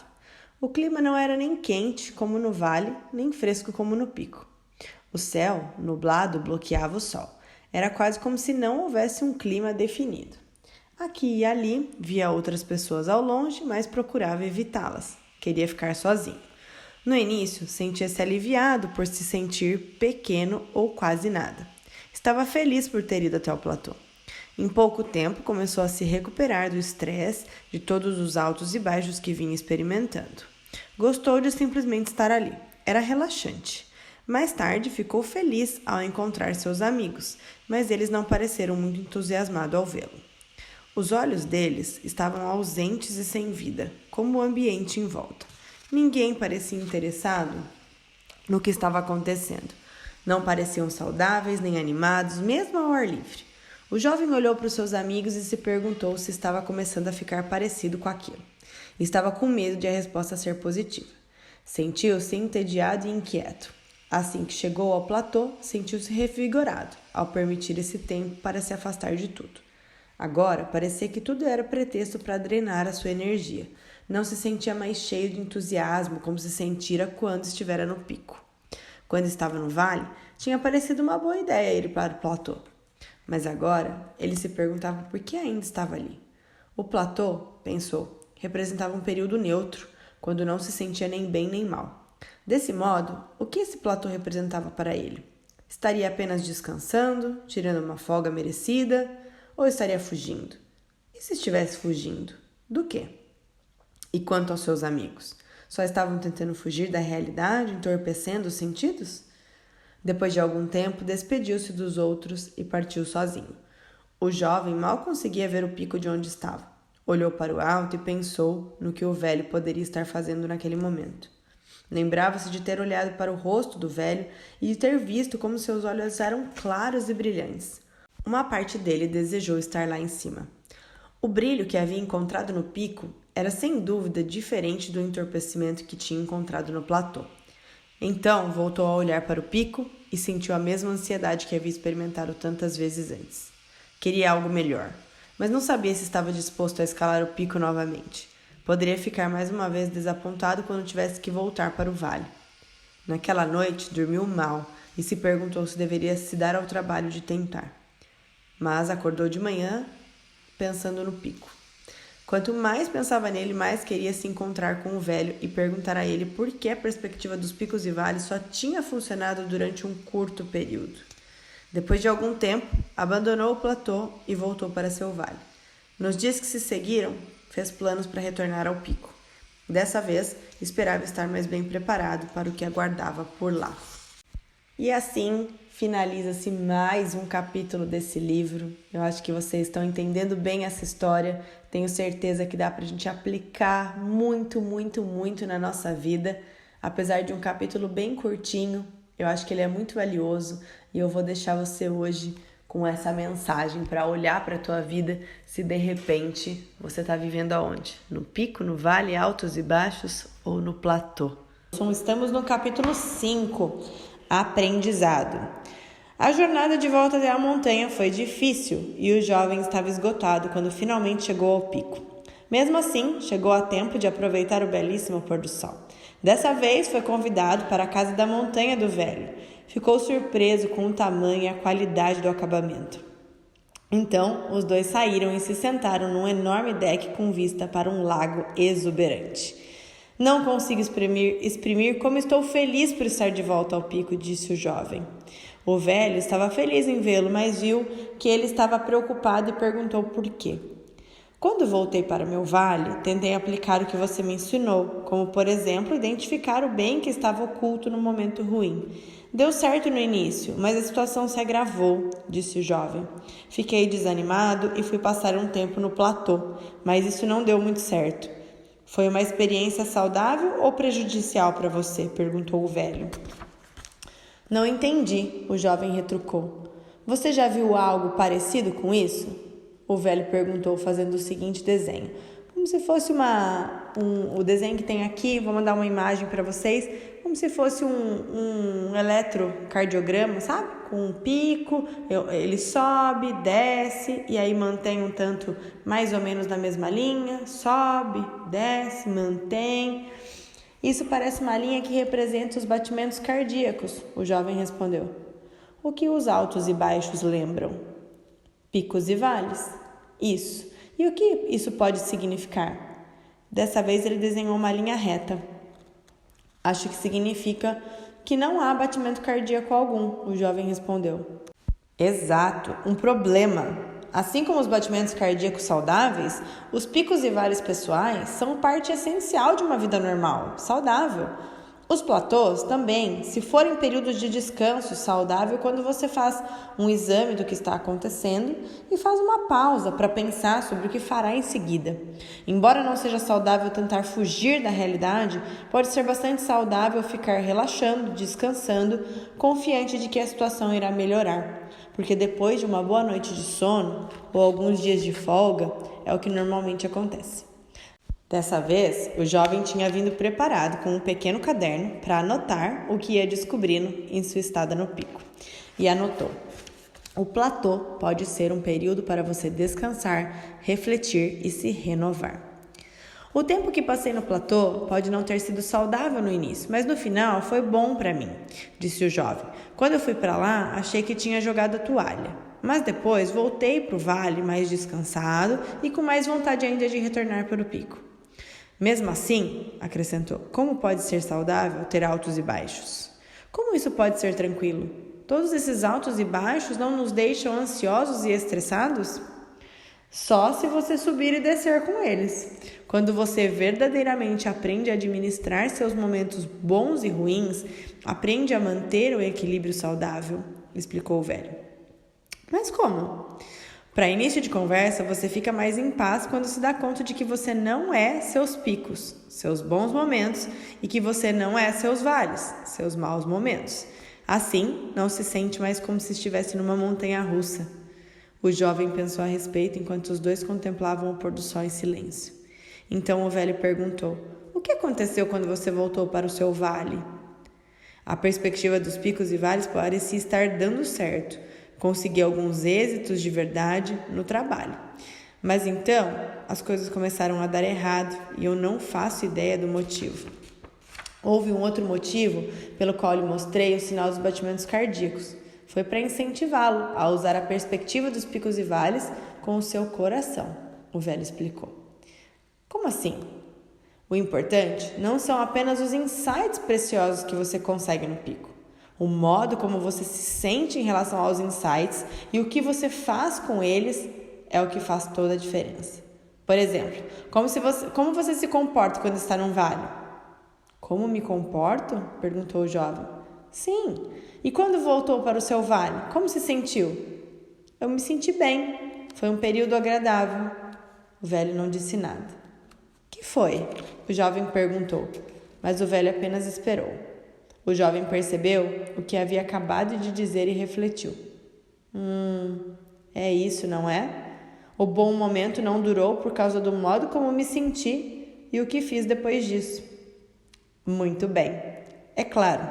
O clima não era nem quente como no vale, nem fresco como no pico. O céu, nublado, bloqueava o sol. Era quase como se não houvesse um clima definido. Aqui e ali via outras pessoas ao longe, mas procurava evitá-las. Queria ficar sozinho. No início, sentia-se aliviado por se sentir pequeno ou quase nada. Estava feliz por ter ido até o platô. Em pouco tempo, começou a se recuperar do estresse de todos os altos e baixos que vinha experimentando. Gostou de simplesmente estar ali. Era relaxante. Mais tarde, ficou feliz ao encontrar seus amigos, mas eles não pareceram muito entusiasmados ao vê-lo. Os olhos deles estavam ausentes e sem vida, como o ambiente em volta. Ninguém parecia interessado no que estava acontecendo. Não pareciam saudáveis nem animados, mesmo ao ar livre. O jovem olhou para os seus amigos e se perguntou se estava começando a ficar parecido com aquilo. Estava com medo de a resposta ser positiva. Sentiu-se entediado e inquieto. Assim que chegou ao platô, sentiu-se revigorado, ao permitir esse tempo para se afastar de tudo. Agora, parecia que tudo era pretexto para drenar a sua energia. Não se sentia mais cheio de entusiasmo como se sentira quando estivera no pico. Quando estava no vale, tinha parecido uma boa ideia ir para o platô. Mas agora, ele se perguntava por que ainda estava ali. O platô, pensou, representava um período neutro, quando não se sentia nem bem nem mal. Desse modo, o que esse platô representava para ele? Estaria apenas descansando, tirando uma folga merecida, ou estaria fugindo? E se estivesse fugindo? Do quê? E quanto aos seus amigos? Só estavam tentando fugir da realidade, entorpecendo os sentidos? Depois de algum tempo, despediu-se dos outros e partiu sozinho. O jovem mal conseguia ver o pico de onde estava. Olhou para o alto e pensou no que o velho poderia estar fazendo naquele momento. Lembrava-se de ter olhado para o rosto do velho e de ter visto como seus olhos eram claros e brilhantes. Uma parte dele desejou estar lá em cima. O brilho que havia encontrado no pico era sem dúvida diferente do entorpecimento que tinha encontrado no platô. Então voltou a olhar para o pico e sentiu a mesma ansiedade que havia experimentado tantas vezes antes. Queria algo melhor, mas não sabia se estava disposto a escalar o pico novamente. Poderia ficar mais uma vez desapontado quando tivesse que voltar para o vale. Naquela noite, dormiu mal e se perguntou se deveria se dar ao trabalho de tentar. Mas acordou de manhã pensando no pico. Quanto mais pensava nele, mais queria se encontrar com o velho e perguntar a ele por que a perspectiva dos picos e vales só tinha funcionado durante um curto período. Depois de algum tempo, abandonou o platô e voltou para seu vale. Nos dias que se seguiram, fez planos para retornar ao pico. Dessa vez, esperava estar mais bem preparado para o que aguardava por lá. E assim finaliza-se mais um capítulo desse livro. Eu acho que vocês estão entendendo bem essa história. Tenho certeza que dá para a gente aplicar muito na nossa vida. Apesar de um capítulo bem curtinho, eu acho que ele é muito valioso e eu vou deixar você hoje com essa mensagem para olhar para a tua vida se de repente você está vivendo aonde? No pico, no vale, altos e baixos ou no platô? Estamos no capítulo 5, aprendizado. A jornada de volta até a montanha foi difícil e o jovem estava esgotado quando finalmente chegou ao pico. Mesmo assim, chegou a tempo de aproveitar o belíssimo pôr do sol. Dessa vez foi convidado para a casa da montanha do velho. Ficou surpreso com o tamanho e a qualidade do acabamento. Então, os dois saíram e se sentaram num enorme deck com vista para um lago exuberante. Não consigo exprimir como estou feliz por estar de volta ao pico, disse o jovem. O velho estava feliz em vê-lo, mas viu que ele estava preocupado e perguntou por quê. Quando voltei para meu vale, tentei aplicar o que você me ensinou, como, por exemplo, identificar o bem que estava oculto no momento ruim. Deu certo no início, mas a situação se agravou, disse o jovem. Fiquei desanimado e fui passar um tempo no platô, mas isso não deu muito certo. Foi uma experiência saudável ou prejudicial para você? Perguntou o velho. Não entendi, o jovem retrucou. Você já viu algo parecido com isso? O velho perguntou, fazendo o seguinte desenho. Como se fosse o desenho que tem aqui, vou mandar uma imagem para vocês, como se fosse um eletrocardiograma, sabe? Com um pico, ele sobe, desce e aí mantém um tanto mais ou menos na mesma linha, sobe, desce, mantém. Isso parece uma linha que representa os batimentos cardíacos, o jovem respondeu. O que os altos e baixos lembram? Picos e vales. Isso. E o que isso pode significar? Dessa vez ele desenhou uma linha reta. Acho que significa que não há batimento cardíaco algum, o jovem respondeu. Exato, um problema. Assim como os batimentos cardíacos saudáveis, os picos e vales pessoais são parte essencial de uma vida normal, saudável. Os platôs também, se forem períodos de descanso saudável, quando você faz um exame do que está acontecendo e faz uma pausa para pensar sobre o que fará em seguida. Embora não seja saudável tentar fugir da realidade, pode ser bastante saudável ficar relaxando, descansando, confiante de que a situação irá melhorar. Porque depois de uma boa noite de sono ou alguns dias de folga, é o que normalmente acontece. Dessa vez, o jovem tinha vindo preparado com um pequeno caderno para anotar o que ia descobrindo em sua estada no pico. E anotou: o platô pode ser um período para você descansar, refletir e se renovar. O tempo que passei no platô pode não ter sido saudável no início, mas no final foi bom para mim, disse o jovem. Quando eu fui para lá, achei que tinha jogado a toalha. Mas depois voltei para o vale mais descansado e com mais vontade ainda de retornar para o pico. Mesmo assim, acrescentou, como pode ser saudável ter altos e baixos? Como isso pode ser tranquilo? Todos esses altos e baixos não nos deixam ansiosos e estressados? Só se você subir e descer com eles. Quando você verdadeiramente aprende a administrar seus momentos bons e ruins, aprende a manter o equilíbrio saudável, explicou o velho. Mas como? Para início de conversa, você fica mais em paz quando se dá conta de que você não é seus picos, seus bons momentos, e que você não é seus vales, seus maus momentos. Assim, não se sente mais como se estivesse numa montanha-russa. O jovem pensou a respeito enquanto os dois contemplavam o pôr do sol em silêncio. Então o velho perguntou: o que aconteceu quando você voltou para o seu vale? A perspectiva dos picos e vales parecia estar dando certo. Consegui alguns êxitos de verdade no trabalho. Mas então, as coisas começaram a dar errado e eu não faço ideia do motivo. Houve um outro motivo pelo qual lhe mostrei o sinal dos batimentos cardíacos. Foi para incentivá-lo a usar a perspectiva dos picos e vales com o seu coração, o velho explicou. Como assim? O importante não são apenas os insights preciosos que você consegue no pico. O modo como você se sente em relação aos insights e o que você faz com eles é o que faz toda a diferença. Por exemplo, como você se comporta quando está num vale? Como me comporto? Perguntou o jovem. Sim. E quando voltou para o seu vale, como se sentiu? Eu me senti bem. Foi um período agradável. O velho não disse nada. Que foi? O jovem perguntou, mas o velho apenas esperou. O jovem percebeu o que havia acabado de dizer e refletiu. É isso, não é? O bom momento não durou por causa do modo como me senti e o que fiz depois disso. Muito bem. É claro,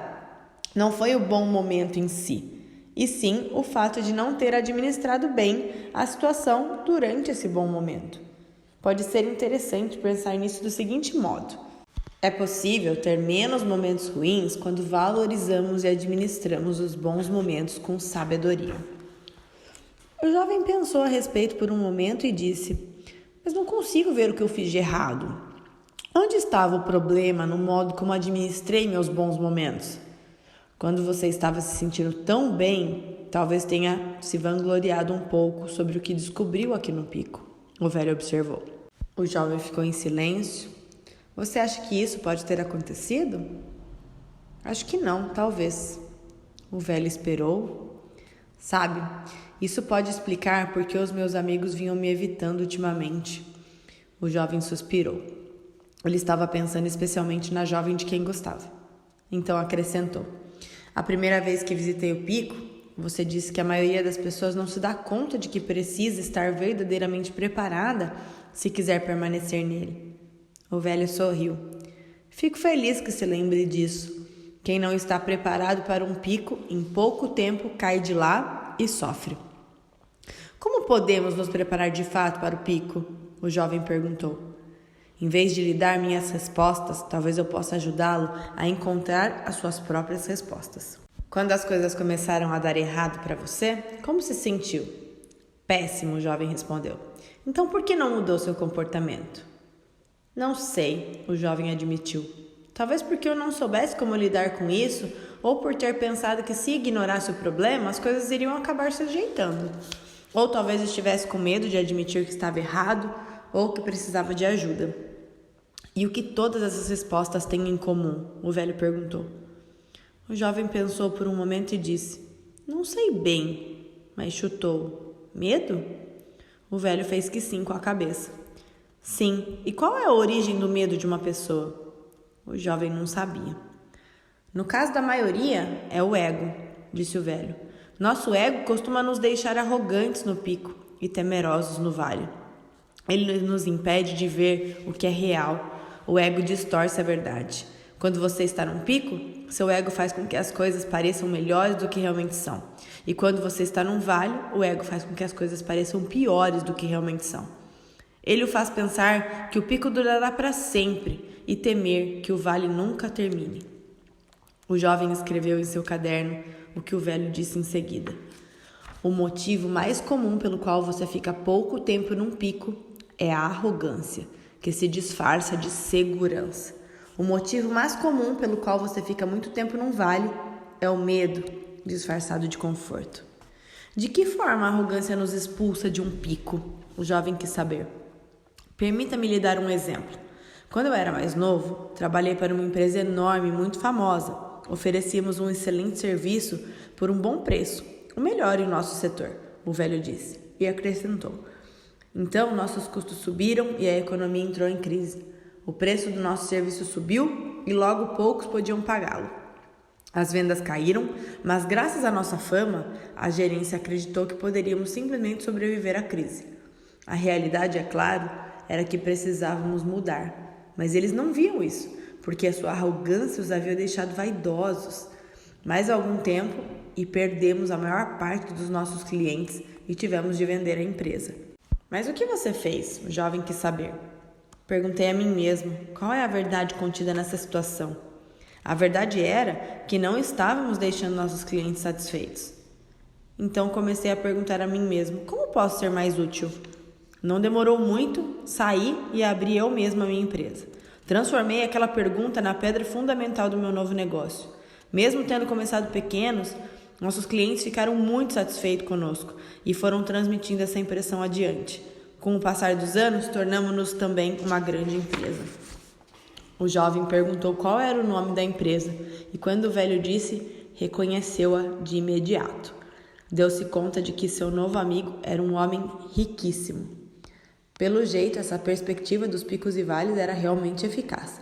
não foi o bom momento em si, e sim o fato de não ter administrado bem a situação durante esse bom momento. Pode ser interessante pensar nisso do seguinte modo. É possível ter menos momentos ruins quando valorizamos e administramos os bons momentos com sabedoria. O jovem pensou a respeito por um momento e disse: mas não consigo ver o que eu fiz de errado. Onde estava o problema no modo como administrei meus bons momentos? Quando você estava se sentindo tão bem, talvez tenha se vangloriado um pouco sobre o que descobriu aqui no pico, o velho observou. O jovem ficou em silêncio. Você acha que isso pode ter acontecido? Acho que não, talvez. O velho esperou. Sabe, isso pode explicar porque os meus amigos vinham me evitando ultimamente. O jovem suspirou. Ele estava pensando especialmente na jovem de quem gostava. Então acrescentou: a primeira vez que visitei o pico, você disse que a maioria das pessoas não se dá conta de que precisa estar verdadeiramente preparada se quiser permanecer nele. O velho sorriu. Fico feliz que se lembre disso. Quem não está preparado para um pico, em pouco tempo cai de lá e sofre. Como podemos nos preparar de fato para o pico? O jovem perguntou. Em vez de lhe dar minhas respostas, talvez eu possa ajudá-lo a encontrar as suas próprias respostas. Quando as coisas começaram a dar errado para você, como se sentiu? Péssimo, o jovem respondeu. Então por que não mudou seu comportamento? Não sei, o jovem admitiu. Talvez porque eu não soubesse como lidar com isso, ou por ter pensado que se ignorasse o problema, as coisas iriam acabar se ajeitando. Ou talvez estivesse com medo de admitir que estava errado, ou que precisava de ajuda. E o que todas essas respostas têm em comum? O velho perguntou. O jovem pensou por um momento e disse: Não sei bem, mas chutou. Medo? O velho fez que sim com a cabeça. Sim, e qual é a origem do medo de uma pessoa? O jovem não sabia. No caso da maioria, é o ego, disse o velho. Nosso ego costuma nos deixar arrogantes no pico e temerosos no vale. Ele nos impede de ver o que é real. O ego distorce a verdade. Quando você está num pico, seu ego faz com que as coisas pareçam melhores do que realmente são. E quando você está num vale, o ego faz com que as coisas pareçam piores do que realmente são. Ele o faz pensar que o pico durará para sempre e temer que o vale nunca termine. O jovem escreveu em seu caderno o que o velho disse em seguida. O motivo mais comum pelo qual você fica pouco tempo num pico é a arrogância, que se disfarça de segurança. O motivo mais comum pelo qual você fica muito tempo num vale é o medo, disfarçado de conforto. De que forma a arrogância nos expulsa de um pico? O jovem quis saber. Permita-me lhe dar um exemplo. Quando eu era mais novo, trabalhei para uma empresa enorme, muito famosa. Oferecíamos um excelente serviço por um bom preço, o melhor em nosso setor, o velho disse, e acrescentou. Então, nossos custos subiram e a economia entrou em crise. O preço do nosso serviço subiu e logo poucos podiam pagá-lo. As vendas caíram, mas graças à nossa fama, a gerência acreditou que poderíamos simplesmente sobreviver à crise. A realidade, é claro, era que precisávamos mudar, mas eles não viam isso, porque a sua arrogância os havia deixado vaidosos. Mais algum tempo e perdemos a maior parte dos nossos clientes e tivemos de vender a empresa. Mas o que você fez? O jovem quis saber. Perguntei a mim mesmo, qual é a verdade contida nessa situação? A verdade era que não estávamos deixando nossos clientes satisfeitos. Então comecei a perguntar a mim mesmo, como posso ser mais útil? Não demorou muito, saí e abri eu mesma a minha empresa. Transformei aquela pergunta na pedra fundamental do meu novo negócio. Mesmo tendo começado pequenos, nossos clientes ficaram muito satisfeitos conosco e foram transmitindo essa impressão adiante. Com o passar dos anos, tornamos-nos também uma grande empresa. O jovem perguntou qual era o nome da empresa e quando o velho disse, reconheceu-a de imediato. Deu-se conta de que seu novo amigo era um homem riquíssimo. Pelo jeito, essa perspectiva dos picos e vales era realmente eficaz.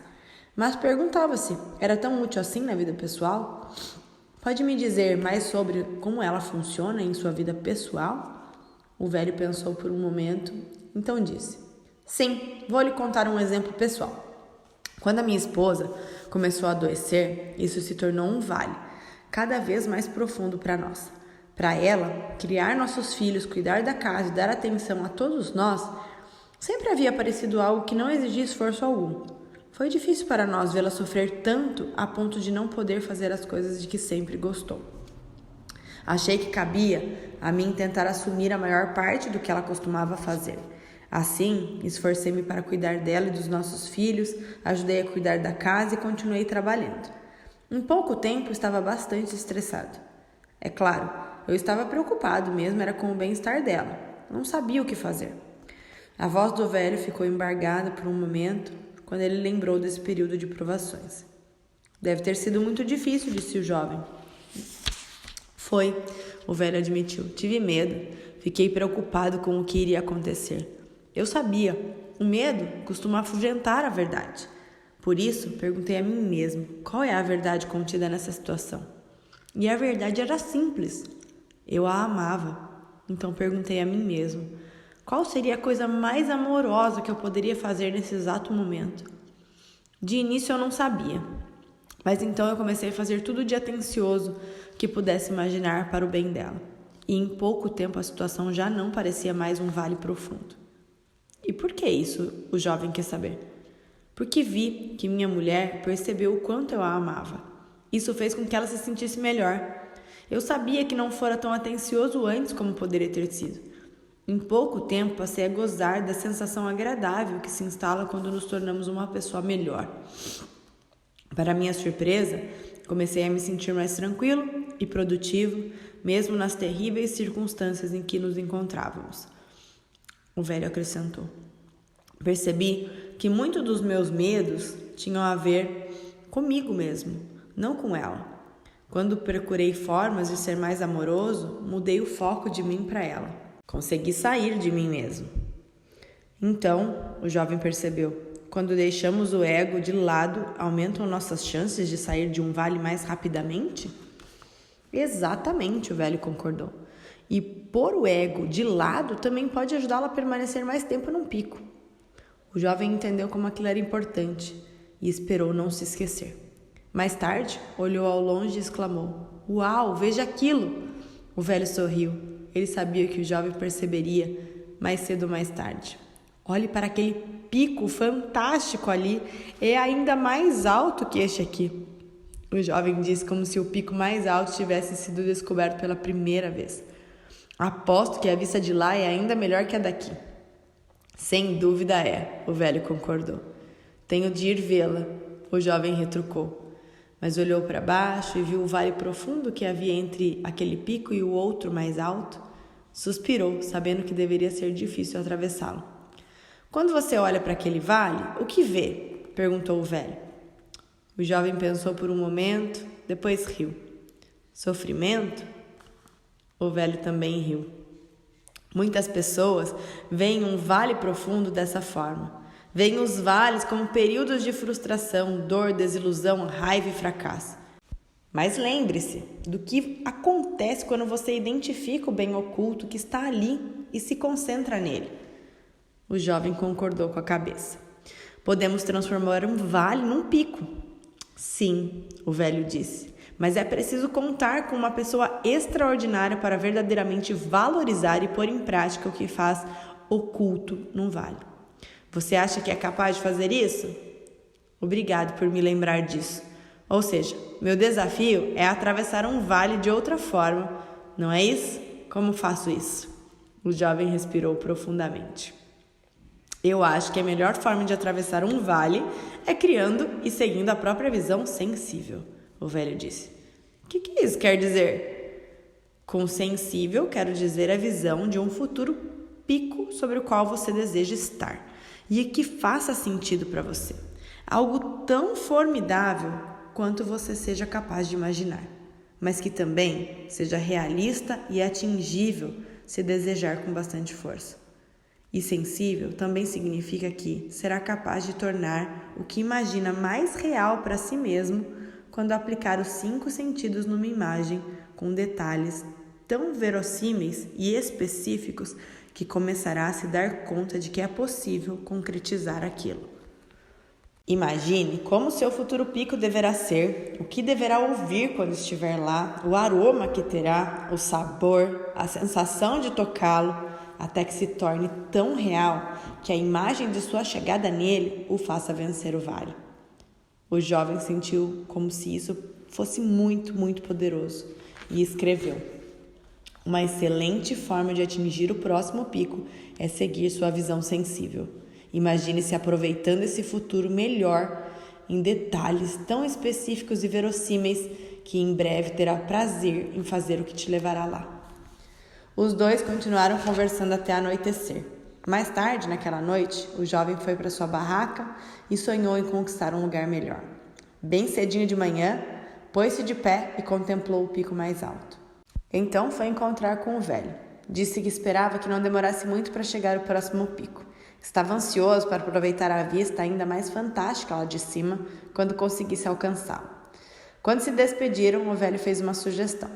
Mas perguntava-se, era tão útil assim na vida pessoal? Pode me dizer mais sobre como ela funciona em sua vida pessoal? O velho pensou por um momento, então disse: Sim, vou lhe contar um exemplo pessoal. Quando a minha esposa começou a adoecer, isso se tornou um vale, cada vez mais profundo para nós. Para ela, criar nossos filhos, cuidar da casa e dar atenção a todos nós, sempre havia parecido algo que não exigia esforço algum. Foi difícil para nós vê-la sofrer tanto a ponto de não poder fazer as coisas de que sempre gostou. Achei que cabia a mim tentar assumir a maior parte do que ela costumava fazer. Assim, esforcei-me para cuidar dela e dos nossos filhos, ajudei a cuidar da casa e continuei trabalhando. Em pouco tempo, estava bastante estressado. É claro, eu estava preocupado mesmo, era com o bem-estar dela. Não sabia o que fazer. A voz do velho ficou embargada por um momento, quando ele lembrou desse período de provações. Deve ter sido muito difícil, disse o jovem. Foi, o velho admitiu. Tive medo. Fiquei preocupado com o que iria acontecer. Eu sabia. O medo costuma afugentar a verdade. Por isso, perguntei a mim mesmo, qual é a verdade contida nessa situação? E a verdade era simples. Eu a amava. Então perguntei a mim mesmo, qual seria a coisa mais amorosa que eu poderia fazer nesse exato momento? De início eu não sabia, mas então eu comecei a fazer tudo de atencioso que pudesse imaginar para o bem dela. E em pouco tempo a situação já não parecia mais um vale profundo. E por que isso? O jovem quer saber. Porque vi que minha mulher percebeu o quanto eu a amava. Isso fez com que ela se sentisse melhor. Eu sabia que não fora tão atencioso antes como poderia ter sido. Em pouco tempo, passei a gozar da sensação agradável que se instala quando nos tornamos uma pessoa melhor. Para minha surpresa, comecei a me sentir mais tranquilo e produtivo, mesmo nas terríveis circunstâncias em que nos encontrávamos. O velho acrescentou. Percebi que muitos dos meus medos tinham a ver comigo mesmo, não com ela. Quando procurei formas de ser mais amoroso, mudei o foco de mim para ela. Consegui sair de mim mesmo. Então, o jovem percebeu, quando deixamos o ego de lado, aumentam nossas chances de sair de um vale mais rapidamente? Exatamente, o velho concordou. E pôr o ego de lado também pode ajudá-lo a permanecer mais tempo num pico. O jovem entendeu como aquilo era importante e esperou não se esquecer. Mais tarde, olhou ao longe e exclamou: "Uau, veja aquilo!" O velho sorriu. Ele sabia que o jovem perceberia mais cedo ou mais tarde. Olhe para aquele pico fantástico ali, é ainda mais alto que este aqui. O jovem disse como se o pico mais alto tivesse sido descoberto pela primeira vez. Aposto que a vista de lá é ainda melhor que a daqui. Sem dúvida é, o velho concordou. Tenho de ir vê-la, o jovem retrucou. Mas olhou para baixo e viu o vale profundo que havia entre aquele pico e o outro mais alto. Suspirou, sabendo que deveria ser difícil atravessá-lo. Quando você olha para aquele vale, o que vê? Perguntou o velho. O jovem pensou por um momento, depois riu. Sofrimento? O velho também riu. Muitas pessoas veem um vale profundo dessa forma. Veem os vales como períodos de frustração, dor, desilusão, raiva e fracasso. Mas lembre-se do que acontece quando você identifica o bem oculto que está ali e se concentra nele. O jovem concordou com a cabeça. Podemos transformar um vale num pico. Sim, o velho disse, mas é preciso contar com uma pessoa extraordinária para verdadeiramente valorizar e pôr em prática o que faz oculto num vale. Você acha que é capaz de fazer isso? Obrigado por me lembrar disso. Ou seja, meu desafio é atravessar um vale de outra forma, não é isso? Como faço isso? O jovem respirou profundamente. Eu acho que a melhor forma de atravessar um vale é criando e seguindo a própria visão sensível, o velho disse. O que isso quer dizer? Com sensível, quero dizer a visão de um futuro pico sobre o qual você deseja estar e que faça sentido para você. Algo tão formidável quanto você seja capaz de imaginar, mas que também seja realista e atingível se desejar com bastante força. E sensível também significa que será capaz de tornar o que imagina mais real para si mesmo quando aplicar os 5 sentidos numa imagem com detalhes tão verossímeis e específicos que começará a se dar conta de que é possível concretizar aquilo. Imagine como seu futuro pico deverá ser, o que deverá ouvir quando estiver lá, o aroma que terá, o sabor, a sensação de tocá-lo, até que se torne tão real que a imagem de sua chegada nele o faça vencer o vale. O jovem sentiu como se isso fosse muito, muito poderoso e escreveu: uma excelente forma de atingir o próximo pico é seguir sua visão sensível. Imagine-se aproveitando esse futuro melhor em detalhes tão específicos e verossímeis que em breve terá prazer em fazer o que te levará lá. Os dois continuaram conversando até anoitecer. Mais tarde, naquela noite, o jovem foi para sua barraca e sonhou em conquistar um lugar melhor. Bem cedinho de manhã, pôs-se de pé e contemplou o pico mais alto. Então foi encontrar com o velho. Disse que esperava que não demorasse muito para chegar ao próximo pico. Estava ansioso para aproveitar a vista ainda mais fantástica lá de cima quando conseguisse alcançá-lo. Quando se despediram, o velho fez uma sugestão.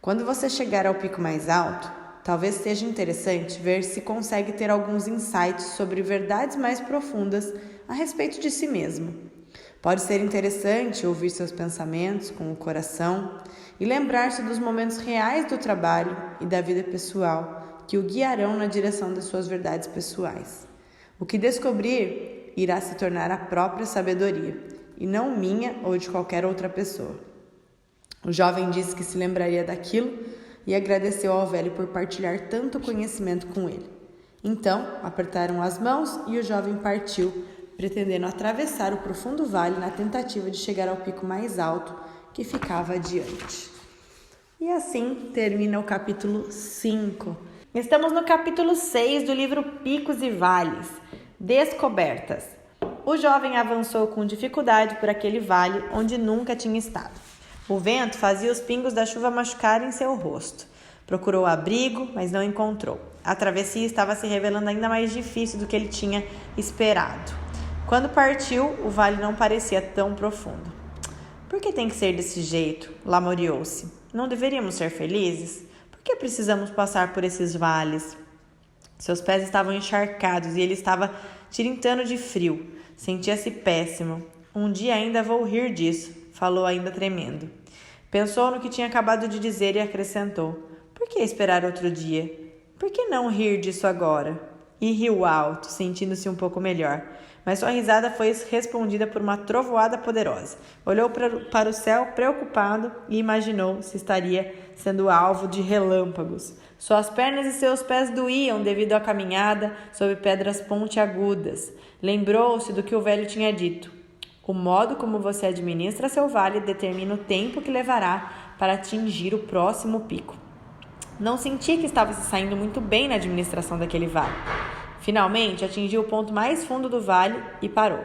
Quando você chegar ao pico mais alto, talvez seja interessante ver se consegue ter alguns insights sobre verdades mais profundas a respeito de si mesmo. Pode ser interessante ouvir seus pensamentos com o coração e lembrar-se dos momentos reais do trabalho e da vida pessoal que o guiarão na direção das suas verdades pessoais. O que descobrir irá se tornar a própria sabedoria, e não minha ou de qualquer outra pessoa. O jovem disse que se lembraria daquilo e agradeceu ao velho por partilhar tanto conhecimento com ele. Então, apertaram as mãos e o jovem partiu, pretendendo atravessar o profundo vale na tentativa de chegar ao pico mais alto que ficava adiante. E assim termina o capítulo 5. Estamos no capítulo 6 do livro Picos e Vales. Descobertas. O jovem avançou com dificuldade por aquele vale onde nunca tinha estado. O vento fazia os pingos da chuva machucarem seu rosto. Procurou abrigo, mas não encontrou. A travessia estava se revelando ainda mais difícil do que ele tinha esperado. Quando partiu, o vale não parecia tão profundo. Por que tem que ser desse jeito? Lamuriou-se. Não deveríamos ser felizes? Por que precisamos passar por esses vales? Seus pés estavam encharcados e ele estava tiritando de frio. Sentia-se péssimo. Um dia ainda vou rir disso, falou ainda tremendo. Pensou no que tinha acabado de dizer e acrescentou. Por que esperar outro dia? Por que não rir disso agora? E riu alto, sentindo-se um pouco melhor. Mas sua risada foi respondida por uma trovoada poderosa. Olhou para o céu preocupado e imaginou se estaria sendo alvo de relâmpagos. Suas pernas e seus pés doíam devido à caminhada sobre pedras pontiagudas. Lembrou-se do que o velho tinha dito. O modo como você administra seu vale determina o tempo que levará para atingir o próximo pico. Não sentia que estava se saindo muito bem na administração daquele vale. Finalmente, atingiu o ponto mais fundo do vale e parou.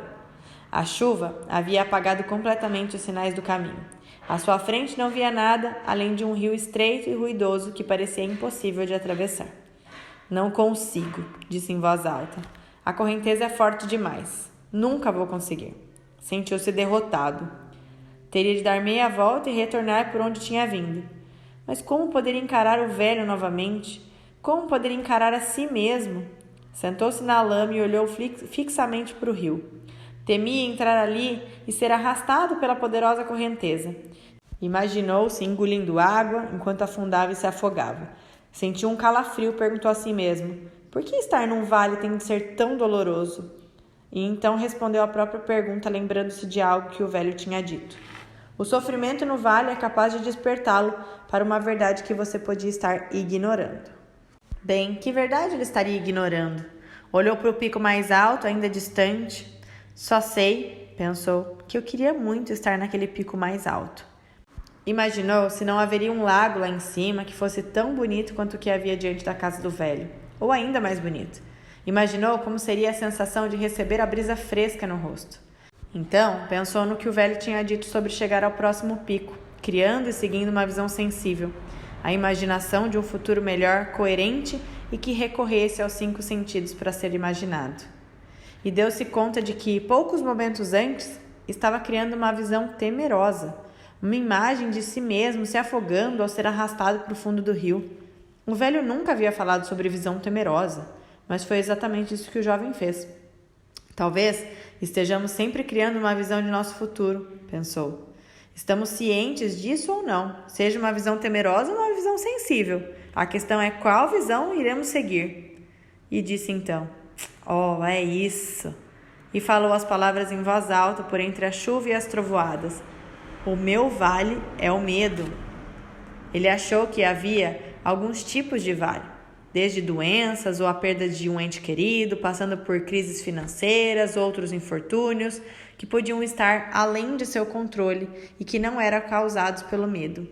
A chuva havia apagado completamente os sinais do caminho. À sua frente não via nada, além de um rio estreito e ruidoso que parecia impossível de atravessar. Não consigo, disse em voz alta. A correnteza é forte demais. Nunca vou conseguir. Sentiu-se derrotado. Teria de dar meia volta e retornar por onde tinha vindo. Mas como poderia encarar o velho novamente? Como poderia encarar a si mesmo? Sentou-se na lama e olhou fixamente para o rio. Temia entrar ali e ser arrastado pela poderosa correnteza. Imaginou-se engolindo água enquanto afundava e se afogava. Sentiu um calafrio e perguntou a si mesmo: por que estar num vale tem de ser tão doloroso? E então respondeu a própria pergunta, lembrando-se de algo que o velho tinha dito. O sofrimento no vale é capaz de despertá-lo para uma verdade que você podia estar ignorando. Bem, que verdade ele estaria ignorando? Olhou para o pico mais alto, ainda distante. Só sei, pensou, que eu queria muito estar naquele pico mais alto. Imaginou se não haveria um lago lá em cima que fosse tão bonito quanto o que havia diante da casa do velho, ou ainda mais bonito. Imaginou como seria a sensação de receber a brisa fresca no rosto. Então, pensou no que o velho tinha dito sobre chegar ao próximo pico, criando e seguindo uma visão sensível, a imaginação de um futuro melhor, coerente e que recorresse aos 5 sentidos para ser imaginado. E deu-se conta de que, poucos momentos antes, estava criando uma visão temerosa, uma imagem de si mesmo se afogando ao ser arrastado para o fundo do rio. O velho nunca havia falado sobre visão temerosa, mas foi exatamente isso que o jovem fez. Talvez estejamos sempre criando uma visão de nosso futuro, pensou. Estamos cientes disso ou não, seja uma visão temerosa ou uma visão sensível. A questão é qual visão iremos seguir. E disse então, é isso. E falou as palavras em voz alta por entre a chuva e as trovoadas. O meu vale é o medo. Ele achou que havia alguns tipos de vale. Desde doenças ou a perda de um ente querido, passando por crises financeiras, outros infortúnios, que podiam estar além de seu controle e que não eram causados pelo medo.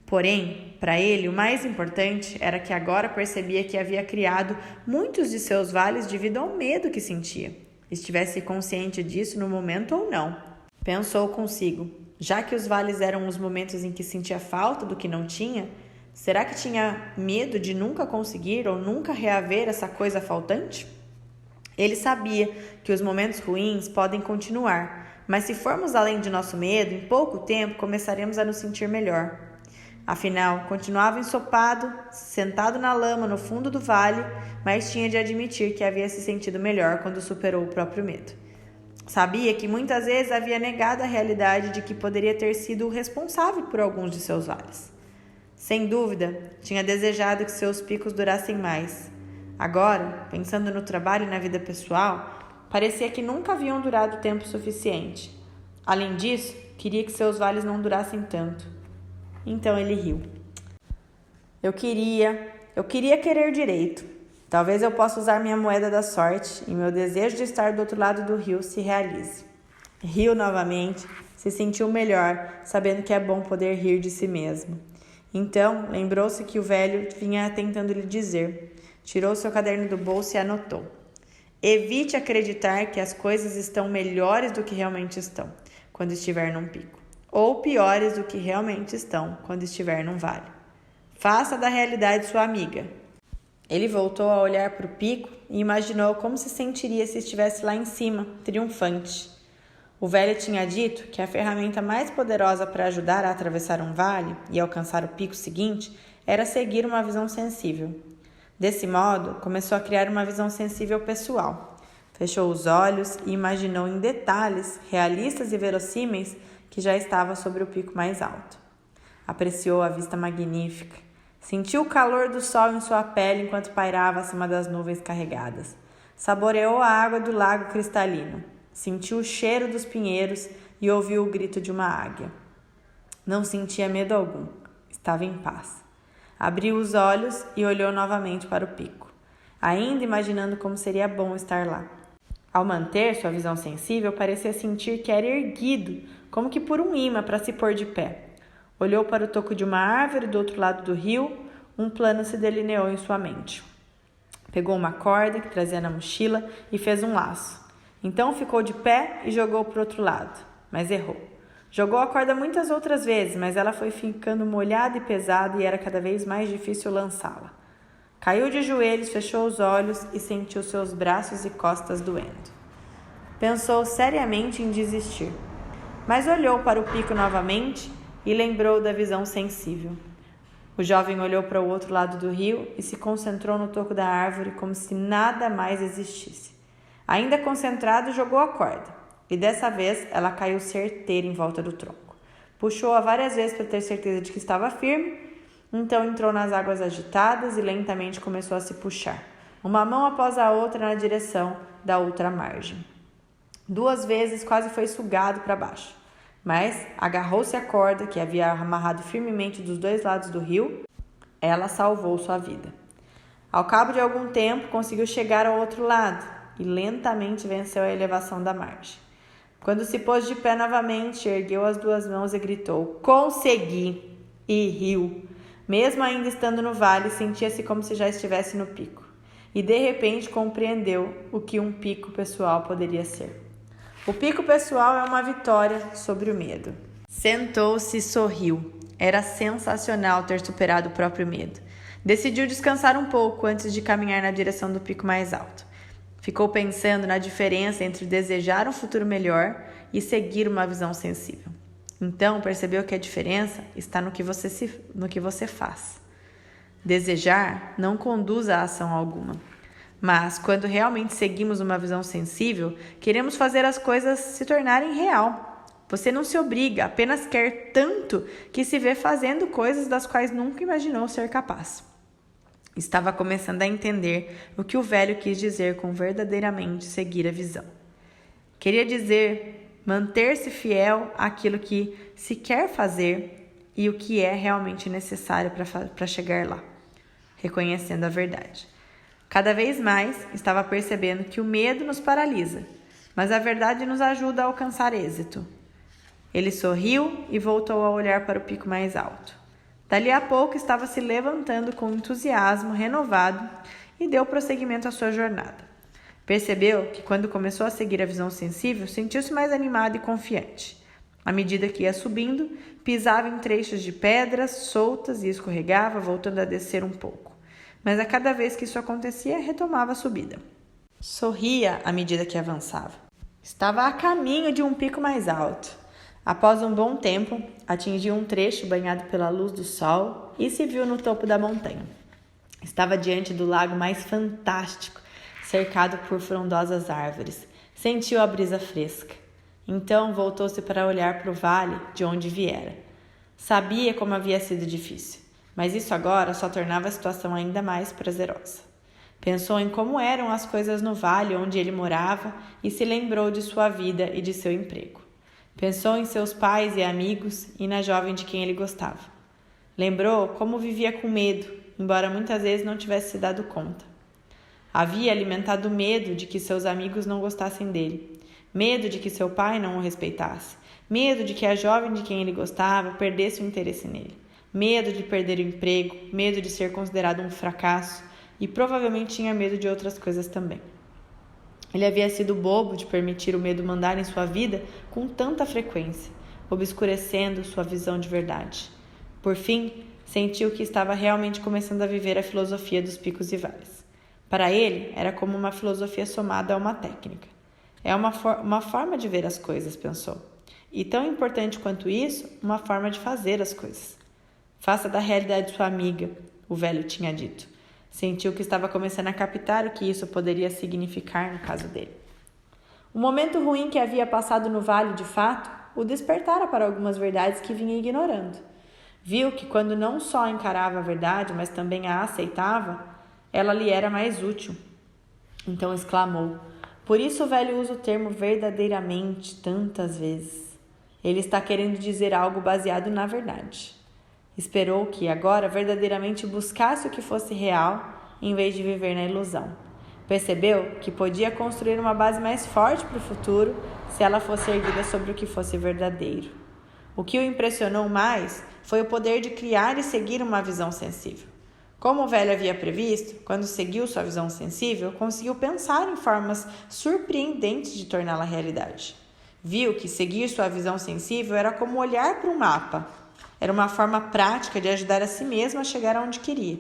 Porém, para ele, o mais importante era que agora percebia que havia criado muitos de seus vales devido ao medo que sentia. Estivesse consciente disso no momento ou não. Pensou consigo, já que os vales eram os momentos em que sentia falta do que não tinha, será que tinha medo de nunca conseguir ou nunca reaver essa coisa faltante? Ele sabia que os momentos ruins podem continuar, mas se formos além de nosso medo, em pouco tempo começaremos a nos sentir melhor. Afinal, continuava ensopado, sentado na lama no fundo do vale, mas tinha de admitir que havia se sentido melhor quando superou o próprio medo. Sabia que muitas vezes havia negado a realidade de que poderia ter sido o responsável por alguns de seus vales. Sem dúvida, tinha desejado que seus picos durassem mais. Agora, pensando no trabalho e na vida pessoal, parecia que nunca haviam durado tempo suficiente. Além disso, queria que seus vales não durassem tanto. Então ele riu. Eu queria querer direito. Talvez eu possa usar minha moeda da sorte e meu desejo de estar do outro lado do rio se realize. Riu novamente, se sentiu melhor, sabendo que é bom poder rir de si mesmo. Então, lembrou-se que o velho vinha tentando lhe dizer. Tirou seu caderno do bolso e anotou. Evite acreditar que as coisas estão melhores do que realmente estão, quando estiver num pico, ou piores do que realmente estão, quando estiver num vale. Faça da realidade sua amiga. Ele voltou a olhar para o pico e imaginou como se sentiria se estivesse lá em cima, triunfante. O velho tinha dito que a ferramenta mais poderosa para ajudar a atravessar um vale e alcançar o pico seguinte era seguir uma visão sensível. Desse modo, começou a criar uma visão sensível pessoal. Fechou os olhos e imaginou em detalhes, realistas e verossímeis, que já estava sobre o pico mais alto. Apreciou a vista magnífica. Sentiu o calor do sol em sua pele enquanto pairava acima das nuvens carregadas. Saboreou a água do lago cristalino. Sentiu o cheiro dos pinheiros e ouviu o grito de uma águia. Não sentia medo algum. Estava em paz. Abriu os olhos e olhou novamente para o pico, ainda imaginando como seria bom estar lá. Ao manter sua visão sensível, parecia sentir que era erguido, como que por um imã para se pôr de pé. Olhou para o toco de uma árvore do outro lado do rio, um plano se delineou em sua mente. Pegou uma corda que trazia na mochila e fez um laço. Então ficou de pé e jogou para o outro lado, mas errou. Jogou a corda muitas outras vezes, mas ela foi ficando molhada e pesada e era cada vez mais difícil lançá-la. Caiu de joelhos, fechou os olhos e sentiu seus braços e costas doendo. Pensou seriamente em desistir, mas olhou para o pico novamente e lembrou da visão sensível. O jovem olhou para o outro lado do rio e se concentrou no toco da árvore como se nada mais existisse. Ainda concentrado, jogou a corda. E dessa vez ela caiu certeira em volta do tronco. Puxou-a várias vezes para ter certeza de que estava firme, então entrou nas águas agitadas e lentamente começou a se puxar, uma mão após a outra na direção da outra margem. 2 vezes quase foi sugado para baixo, mas agarrou-se à corda que havia amarrado firmemente dos 2 lados do rio. Ela salvou sua vida. Ao cabo de algum tempo, conseguiu chegar ao outro lado e lentamente venceu a elevação da margem. Quando se pôs de pé novamente, ergueu as 2 mãos e gritou: "Consegui!" E riu. Mesmo ainda estando no vale, sentia-se como se já estivesse no pico. E de repente compreendeu o que um pico pessoal poderia ser. O pico pessoal é uma vitória sobre o medo. Sentou-se e sorriu. Era sensacional ter superado o próprio medo. Decidiu descansar um pouco antes de caminhar na direção do pico mais alto. Ficou pensando na diferença entre desejar um futuro melhor e seguir uma visão sensível. Então percebeu que a diferença está no que você faz. Desejar não conduz a ação alguma. Mas quando realmente seguimos uma visão sensível, queremos fazer as coisas se tornarem real. Você não se obriga, apenas quer tanto que se vê fazendo coisas das quais nunca imaginou ser capaz. Estava começando a entender o que o velho quis dizer com verdadeiramente seguir a visão. Queria dizer manter-se fiel àquilo que se quer fazer e o que é realmente necessário para chegar lá, reconhecendo a verdade. Cada vez mais estava percebendo que o medo nos paralisa, mas a verdade nos ajuda a alcançar êxito. Ele sorriu e voltou a olhar para o pico mais alto. Dali a pouco estava se levantando com entusiasmo renovado e deu prosseguimento à sua jornada. Percebeu que quando começou a seguir a visão sensível, sentiu-se mais animado e confiante. À medida que ia subindo, pisava em trechos de pedras soltas e escorregava, voltando a descer um pouco. Mas a cada vez que isso acontecia, retomava a subida. Sorria à medida que avançava. Estava a caminho de um pico mais alto. Após um bom tempo, atingiu um trecho banhado pela luz do sol e se viu no topo da montanha. Estava diante do lago mais fantástico, cercado por frondosas árvores. Sentiu a brisa fresca. Então voltou-se para olhar para o vale de onde viera. Sabia como havia sido difícil, mas isso agora só tornava a situação ainda mais prazerosa. Pensou em como eram as coisas no vale onde ele morava e se lembrou de sua vida e de seu emprego. Pensou em seus pais e amigos e na jovem de quem ele gostava. Lembrou como vivia com medo, embora muitas vezes não tivesse se dado conta. Havia alimentado medo de que seus amigos não gostassem dele, medo de que seu pai não o respeitasse, medo de que a jovem de quem ele gostava perdesse o interesse nele, medo de perder o emprego, medo de ser considerado um fracasso e provavelmente tinha medo de outras coisas também. Ele havia sido bobo de permitir o medo mandar em sua vida com tanta frequência, obscurecendo sua visão de verdade. Por fim, sentiu que estava realmente começando a viver a filosofia dos picos e vales. Para ele, era como uma filosofia somada a uma técnica. É uma forma de ver as coisas, pensou. E tão importante quanto isso, uma forma de fazer as coisas. Faça da realidade sua amiga, o velho tinha dito. Sentiu que estava começando a captar o que isso poderia significar no caso dele. O momento ruim que havia passado no vale, de fato, o despertara para algumas verdades que vinha ignorando. Viu que quando não só encarava a verdade, mas também a aceitava, ela lhe era mais útil. Então exclamou: por isso o velho usa o termo verdadeiramente tantas vezes. Ele está querendo dizer algo baseado na verdade. Esperou que agora verdadeiramente buscasse o que fosse real, em vez de viver na ilusão. Percebeu que podia construir uma base mais forte para o futuro se ela fosse erguida sobre o que fosse verdadeiro. O que o impressionou mais foi o poder de criar e seguir uma visão sensível. Como o velho havia previsto, quando seguiu sua visão sensível, conseguiu pensar em formas surpreendentes de torná-la realidade. Viu que seguir sua visão sensível era como olhar para um mapa. Era uma forma prática de ajudar a si mesmo a chegar aonde queria.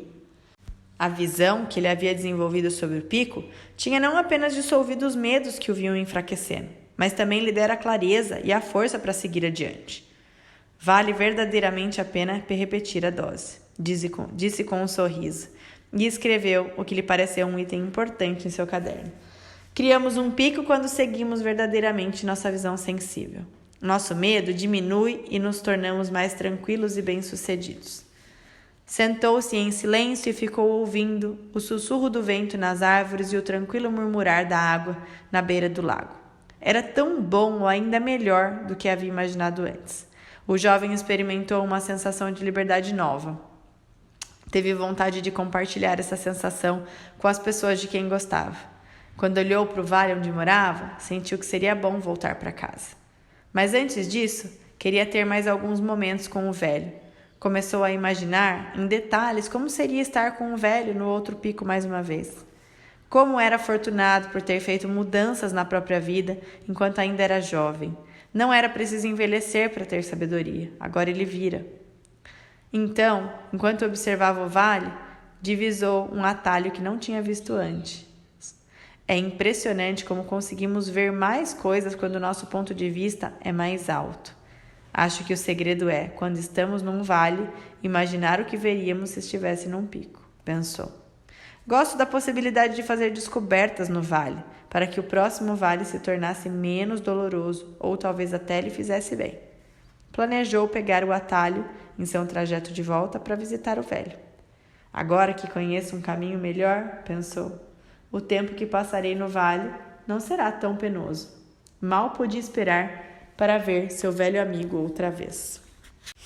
A visão que ele havia desenvolvido sobre o pico tinha não apenas dissolvido os medos que o vinham enfraquecendo, mas também lhe dera a clareza e a força para seguir adiante. Vale verdadeiramente a pena repetir a dose, disse com um sorriso, e escreveu o que lhe pareceu um item importante em seu caderno. Criamos um pico quando seguimos verdadeiramente nossa visão sensível. Nosso medo diminui e nos tornamos mais tranquilos e bem-sucedidos. Sentou-se em silêncio e ficou ouvindo o sussurro do vento nas árvores e o tranquilo murmurar da água na beira do lago. Era tão bom ou ainda melhor do que havia imaginado antes. O jovem experimentou uma sensação de liberdade nova. Teve vontade de compartilhar essa sensação com as pessoas de quem gostava. Quando olhou para o vale onde morava, sentiu que seria bom voltar para casa. Mas antes disso, queria ter mais alguns momentos com o velho. Começou a imaginar, em detalhes, como seria estar com o velho no outro pico mais uma vez. Como era afortunado por ter feito mudanças na própria vida enquanto ainda era jovem. Não era preciso envelhecer para ter sabedoria. Agora ele vira. Então, enquanto observava o vale, divisou um atalho que não tinha visto antes. É impressionante como conseguimos ver mais coisas quando o nosso ponto de vista é mais alto. Acho que o segredo é, quando estamos num vale, imaginar o que veríamos se estivesse num pico, pensou. Gosto da possibilidade de fazer descobertas no vale, para que o próximo vale se tornasse menos doloroso ou talvez até lhe fizesse bem. Planejou pegar o atalho em seu trajeto de volta para visitar o velho. Agora que conheço um caminho melhor, pensou, o tempo que passarei no vale não será tão penoso. Mal podia esperar para ver seu velho amigo outra vez.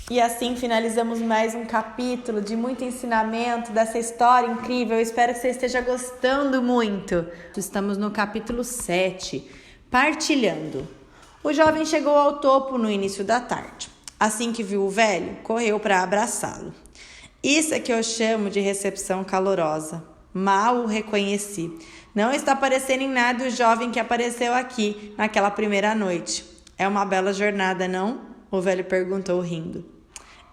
E assim finalizamos mais um capítulo de muito ensinamento dessa história incrível. Eu espero que você esteja gostando muito. Estamos no capítulo 7, partilhando. O jovem chegou ao topo no início da tarde. Assim que viu o velho, correu para abraçá-lo. Isso é que eu chamo de recepção calorosa. Mal o reconheci. Não está parecendo em nada o jovem que apareceu aqui naquela primeira noite. É uma bela jornada, não? O velho perguntou rindo.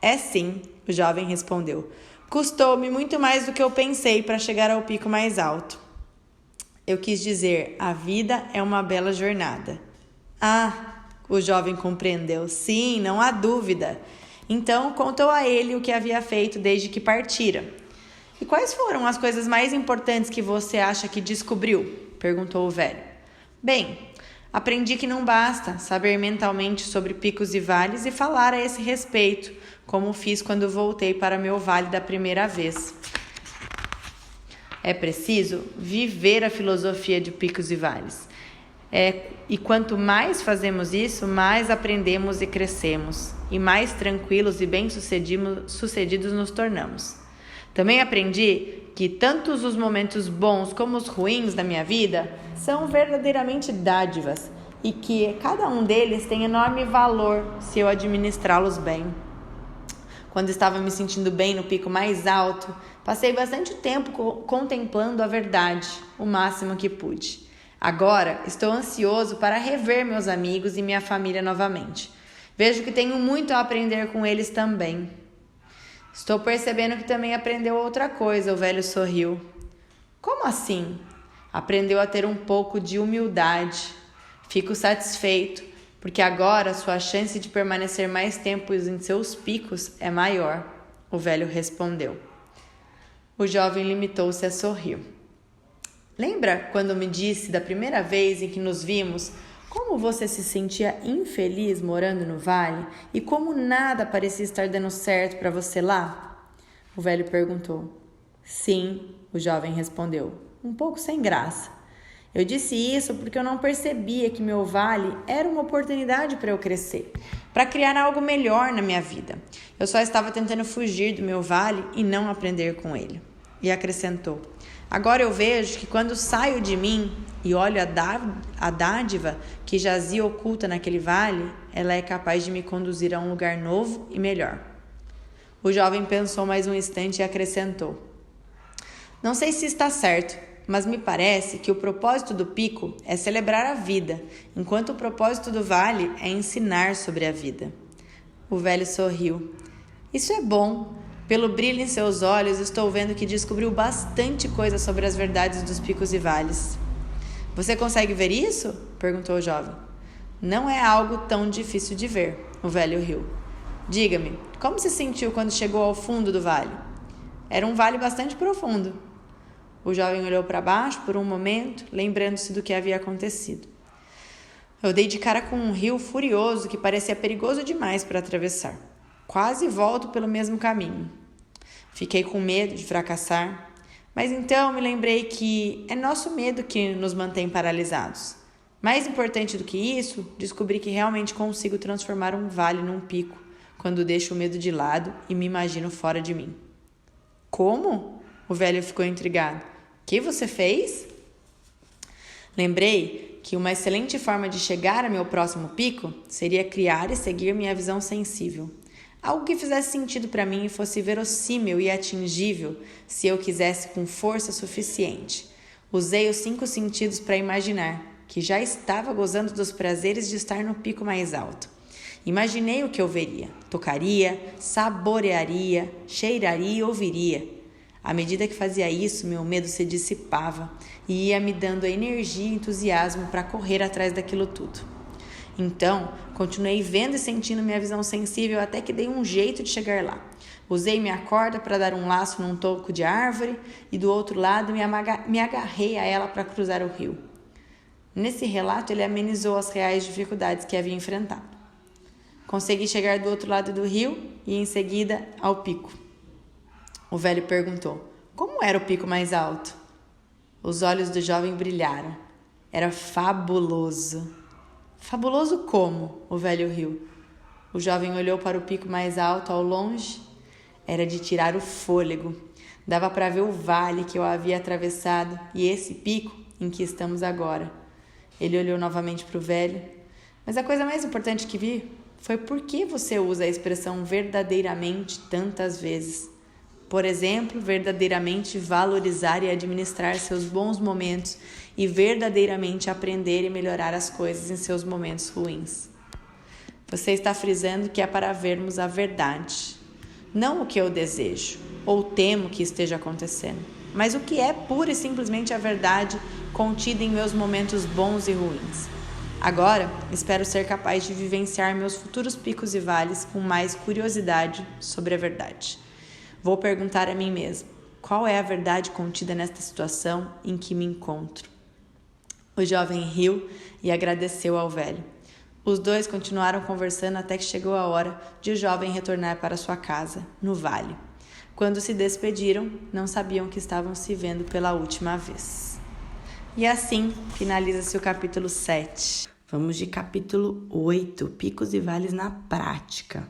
É sim, o jovem respondeu. Custou-me muito mais do que eu pensei para chegar ao pico mais alto. Eu quis dizer, a vida é uma bela jornada. Ah, o jovem compreendeu. Sim, não há dúvida. Então contou a ele o que havia feito desde que partira. E quais foram as coisas mais importantes que você acha que descobriu? Perguntou o velho. Bem, aprendi que não basta saber mentalmente sobre picos e vales e falar a esse respeito, como fiz quando voltei para meu vale da primeira vez. É preciso viver a filosofia de picos e vales. E quanto mais fazemos isso, mais aprendemos e crescemos, e mais tranquilos e bem-sucedidos nos tornamos. Também aprendi que tanto os momentos bons como os ruins da minha vida são verdadeiramente dádivas e que cada um deles tem enorme valor se eu administrá-los bem. Quando estava me sentindo bem no pico mais alto, passei bastante tempo contemplando a verdade, o máximo que pude. Agora estou ansioso para rever meus amigos e minha família novamente. Vejo que tenho muito a aprender com eles também. Estou percebendo que também aprendeu outra coisa, o velho sorriu. Como assim? Aprendeu a ter um pouco de humildade. Fico satisfeito, porque agora sua chance de permanecer mais tempo em seus picos é maior, o velho respondeu. O jovem limitou-se a sorrir. Lembra quando me disse da primeira vez em que nos vimos como você se sentia infeliz morando no vale e como nada parecia estar dando certo para você lá? O velho perguntou. Sim, o jovem respondeu, um pouco sem graça. Eu disse isso porque eu não percebia que meu vale era uma oportunidade para eu crescer, para criar algo melhor na minha vida. Eu só estava tentando fugir do meu vale e não aprender com ele. E acrescentou, agora eu vejo que quando saio de mim e olho a dádiva que jazia oculta naquele vale, ela é capaz de me conduzir a um lugar novo e melhor. O jovem pensou mais um instante e acrescentou, não sei se está certo, mas me parece que o propósito do pico é celebrar a vida, enquanto o propósito do vale é ensinar sobre a vida. O velho sorriu. Isso é bom. Pelo brilho em seus olhos, estou vendo que descobriu bastante coisa sobre as verdades dos picos e vales. Você consegue ver isso? Perguntou o jovem. Não é algo tão difícil de ver, o velho riu. Diga-me, como se sentiu quando chegou ao fundo do vale? Era um vale bastante profundo. O jovem olhou para baixo por um momento, lembrando-se do que havia acontecido. Eu dei de cara com um rio furioso que parecia perigoso demais para atravessar. Quase volto pelo mesmo caminho. Fiquei com medo de fracassar, mas então me lembrei que é nosso medo que nos mantém paralisados. Mais importante do que isso, descobri que realmente consigo transformar um vale num pico, quando deixo o medo de lado e me imagino fora de mim. Como? O velho ficou intrigado. O que você fez? Lembrei que uma excelente forma de chegar a meu próximo pico seria criar e seguir minha visão sensível. Algo que fizesse sentido para mim e fosse verossímil e atingível se eu quisesse com força suficiente. Usei os 5 sentidos para imaginar que já estava gozando dos prazeres de estar no pico mais alto. Imaginei o que eu veria, tocaria, saborearia, cheiraria e ouviria. À medida que fazia isso, meu medo se dissipava e ia me dando energia e entusiasmo para correr atrás daquilo tudo. Então, continuei vendo e sentindo minha visão sensível até que dei um jeito de chegar lá. Usei minha corda para dar um laço num toco de árvore e do outro lado me agarrei a ela para cruzar o rio. Nesse relato, ele amenizou as reais dificuldades que havia enfrentado. Consegui chegar do outro lado do rio e, em seguida, ao pico. O velho perguntou, como era o pico mais alto? Os olhos do jovem brilharam. Era fabuloso. Fabuloso como? O velho riu. O jovem olhou para o pico mais alto ao longe. Era de tirar o fôlego. Dava para ver o vale que eu havia atravessado e esse pico em que estamos agora. Ele olhou novamente para o velho. Mas a coisa mais importante que vi foi por que você usa a expressão verdadeiramente tantas vezes. Por exemplo, verdadeiramente valorizar e administrar seus bons momentos e verdadeiramente aprender e melhorar as coisas em seus momentos ruins. Você está frisando que é para vermos a verdade, não o que eu desejo ou temo que esteja acontecendo, mas o que é pura e simplesmente a verdade contida em meus momentos bons e ruins. Agora, espero ser capaz de vivenciar meus futuros picos e vales com mais curiosidade sobre a verdade. Vou perguntar a mim mesmo, qual é a verdade contida nesta situação em que me encontro? O jovem riu e agradeceu ao velho. Os dois continuaram conversando até que chegou a hora de o jovem retornar para sua casa, no vale. Quando se despediram, não sabiam que estavam se vendo pela última vez. E assim finaliza-se o capítulo 7. Vamos de capítulo 8, Picos e Vales na Prática.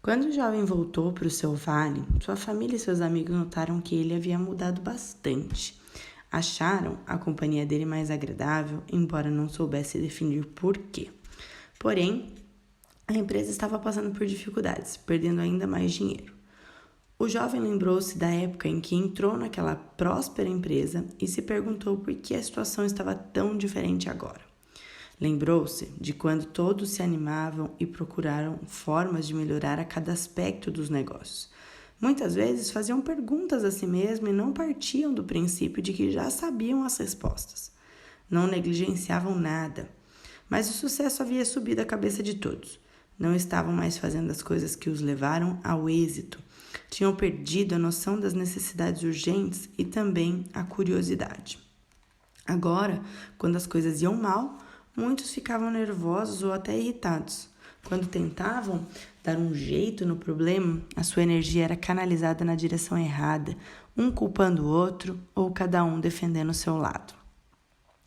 Quando o jovem voltou para o seu vale, sua família e seus amigos notaram que ele havia mudado bastante. Acharam a companhia dele mais agradável, embora não soubesse definir por quê. Porém, a empresa estava passando por dificuldades, perdendo ainda mais dinheiro. O jovem lembrou-se da época em que entrou naquela próspera empresa e se perguntou por que a situação estava tão diferente agora. Lembrou-se de quando todos se animavam e procuraram formas de melhorar a cada aspecto dos negócios. Muitas vezes faziam perguntas a si mesmos e não partiam do princípio de que já sabiam as respostas. Não negligenciavam nada, mas o sucesso havia subido a cabeça de todos. Não estavam mais fazendo as coisas que os levaram ao êxito. Tinham perdido a noção das necessidades urgentes e também a curiosidade. Agora, quando as coisas iam mal, muitos ficavam nervosos ou até irritados. Quando tentavam dar um jeito no problema, a sua energia era canalizada na direção errada, um culpando o outro ou cada um defendendo o seu lado.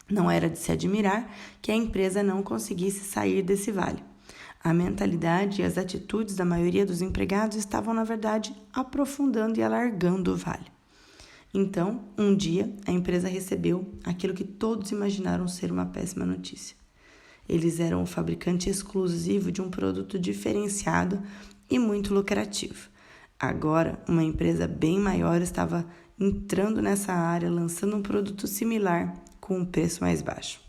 Não era de se admirar que a empresa não conseguisse sair desse vale. A mentalidade e as atitudes da maioria dos empregados estavam, na verdade, aprofundando e alargando o vale. Então, um dia, a empresa recebeu aquilo que todos imaginaram ser uma péssima notícia. Eles eram o fabricante exclusivo de um produto diferenciado e muito lucrativo. Agora, uma empresa bem maior estava entrando nessa área, lançando um produto similar com um preço mais baixo.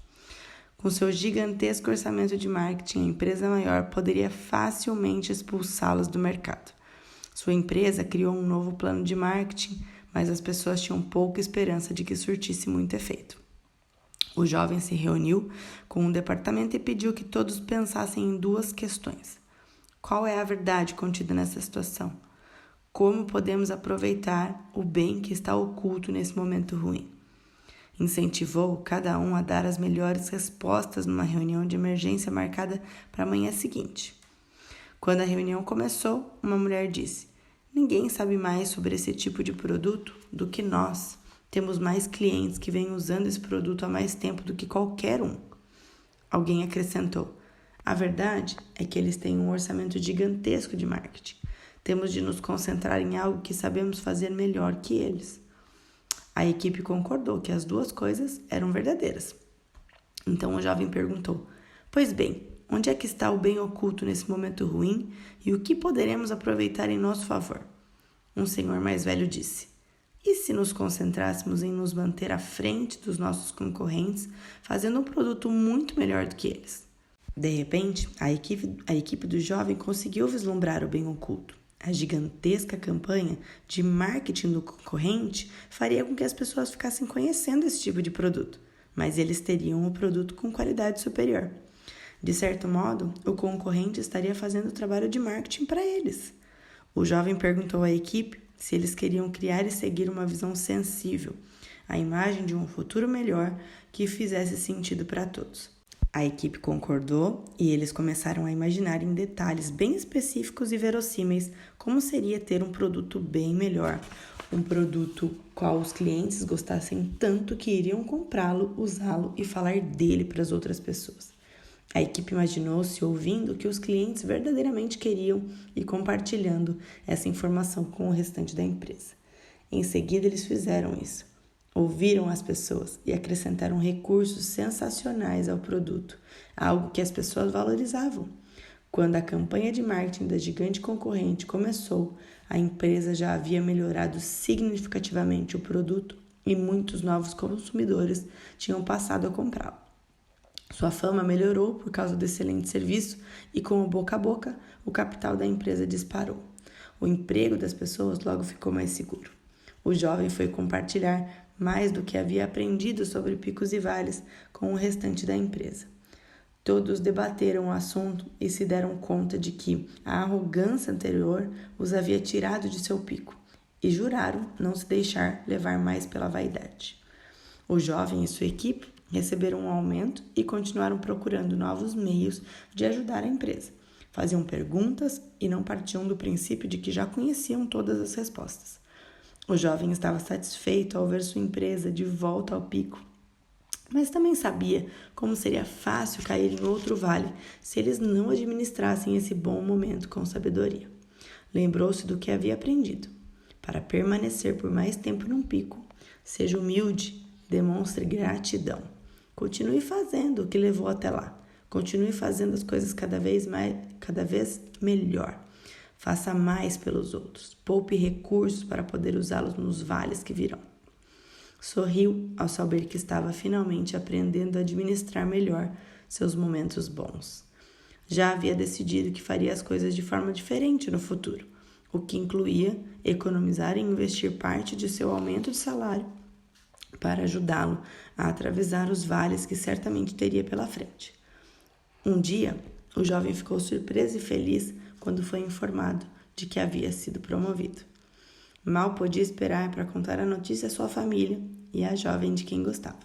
Com seu gigantesco orçamento de marketing, a empresa maior poderia facilmente expulsá-los do mercado. Sua empresa criou um novo plano de marketing, mas as pessoas tinham pouca esperança de que surtisse muito efeito. O jovem se reuniu com o departamento e pediu que todos pensassem em duas questões. Qual é a verdade contida nessa situação? Como podemos aproveitar o bem que está oculto nesse momento ruim? Incentivou cada um a dar as melhores respostas numa reunião de emergência marcada para a manhã seguinte. Quando a reunião começou, uma mulher disse: "Ninguém sabe mais sobre esse tipo de produto do que nós. Temos mais clientes que vêm usando esse produto há mais tempo do que qualquer um." Alguém acrescentou: "A verdade é que eles têm um orçamento gigantesco de marketing. Temos de nos concentrar em algo que sabemos fazer melhor que eles." A equipe concordou que as duas coisas eram verdadeiras. Então o jovem perguntou: "Pois bem, onde é que está o bem oculto nesse momento ruim e o que poderemos aproveitar em nosso favor?" Um senhor mais velho disse: "E se nos concentrássemos em nos manter à frente dos nossos concorrentes, fazendo um produto muito melhor do que eles?" De repente, a equipe do jovem conseguiu vislumbrar o bem oculto. A gigantesca campanha de marketing do concorrente faria com que as pessoas ficassem conhecendo esse tipo de produto, mas eles teriam um produto com qualidade superior. De certo modo, o concorrente estaria fazendo o trabalho de marketing para eles. O jovem perguntou à equipe se eles queriam criar e seguir uma visão sensível, a imagem de um futuro melhor que fizesse sentido para todos. A equipe concordou e eles começaram a imaginar em detalhes bem específicos e verossímeis como seria ter um produto bem melhor, um produto qual os clientes gostassem tanto que iriam comprá-lo, usá-lo e falar dele para as outras pessoas. A equipe imaginou-se ouvindo o que os clientes verdadeiramente queriam e compartilhando essa informação com o restante da empresa. Em seguida, eles fizeram isso. Ouviram as pessoas e acrescentaram recursos sensacionais ao produto, algo que as pessoas valorizavam. Quando a campanha de marketing da gigante concorrente começou, a empresa já havia melhorado significativamente o produto e muitos novos consumidores tinham passado a comprá-lo. Sua fama melhorou por causa do excelente serviço e, com o boca a boca, o capital da empresa disparou. O emprego das pessoas logo ficou mais seguro. O jovem foi compartilhar mais do que havia aprendido sobre picos e vales com o restante da empresa. Todos debateram o assunto e se deram conta de que a arrogância anterior os havia tirado de seu pico e juraram não se deixar levar mais pela vaidade. O jovem e sua equipe receberam um aumento e continuaram procurando novos meios de ajudar a empresa. Faziam perguntas e não partiam do princípio de que já conheciam todas as respostas. O jovem estava satisfeito ao ver sua empresa de volta ao pico, mas também sabia como seria fácil cair em outro vale se eles não administrassem esse bom momento com sabedoria. Lembrou-se do que havia aprendido. Para permanecer por mais tempo num pico, seja humilde e demonstre gratidão. Continue fazendo o que levou até lá. Continue fazendo as coisas cada vez melhor. Faça mais pelos outros. Poupe recursos para poder usá-los nos vales que virão. Sorriu ao saber que estava finalmente aprendendo a administrar melhor seus momentos bons. Já havia decidido que faria as coisas de forma diferente no futuro, o que incluía economizar e investir parte de seu aumento de salário para ajudá-lo a atravessar os vales que certamente teria pela frente. Um dia, o jovem ficou surpreso e feliz quando foi informado de que havia sido promovido. Mal podia esperar para contar a notícia à sua família e à jovem de quem gostava.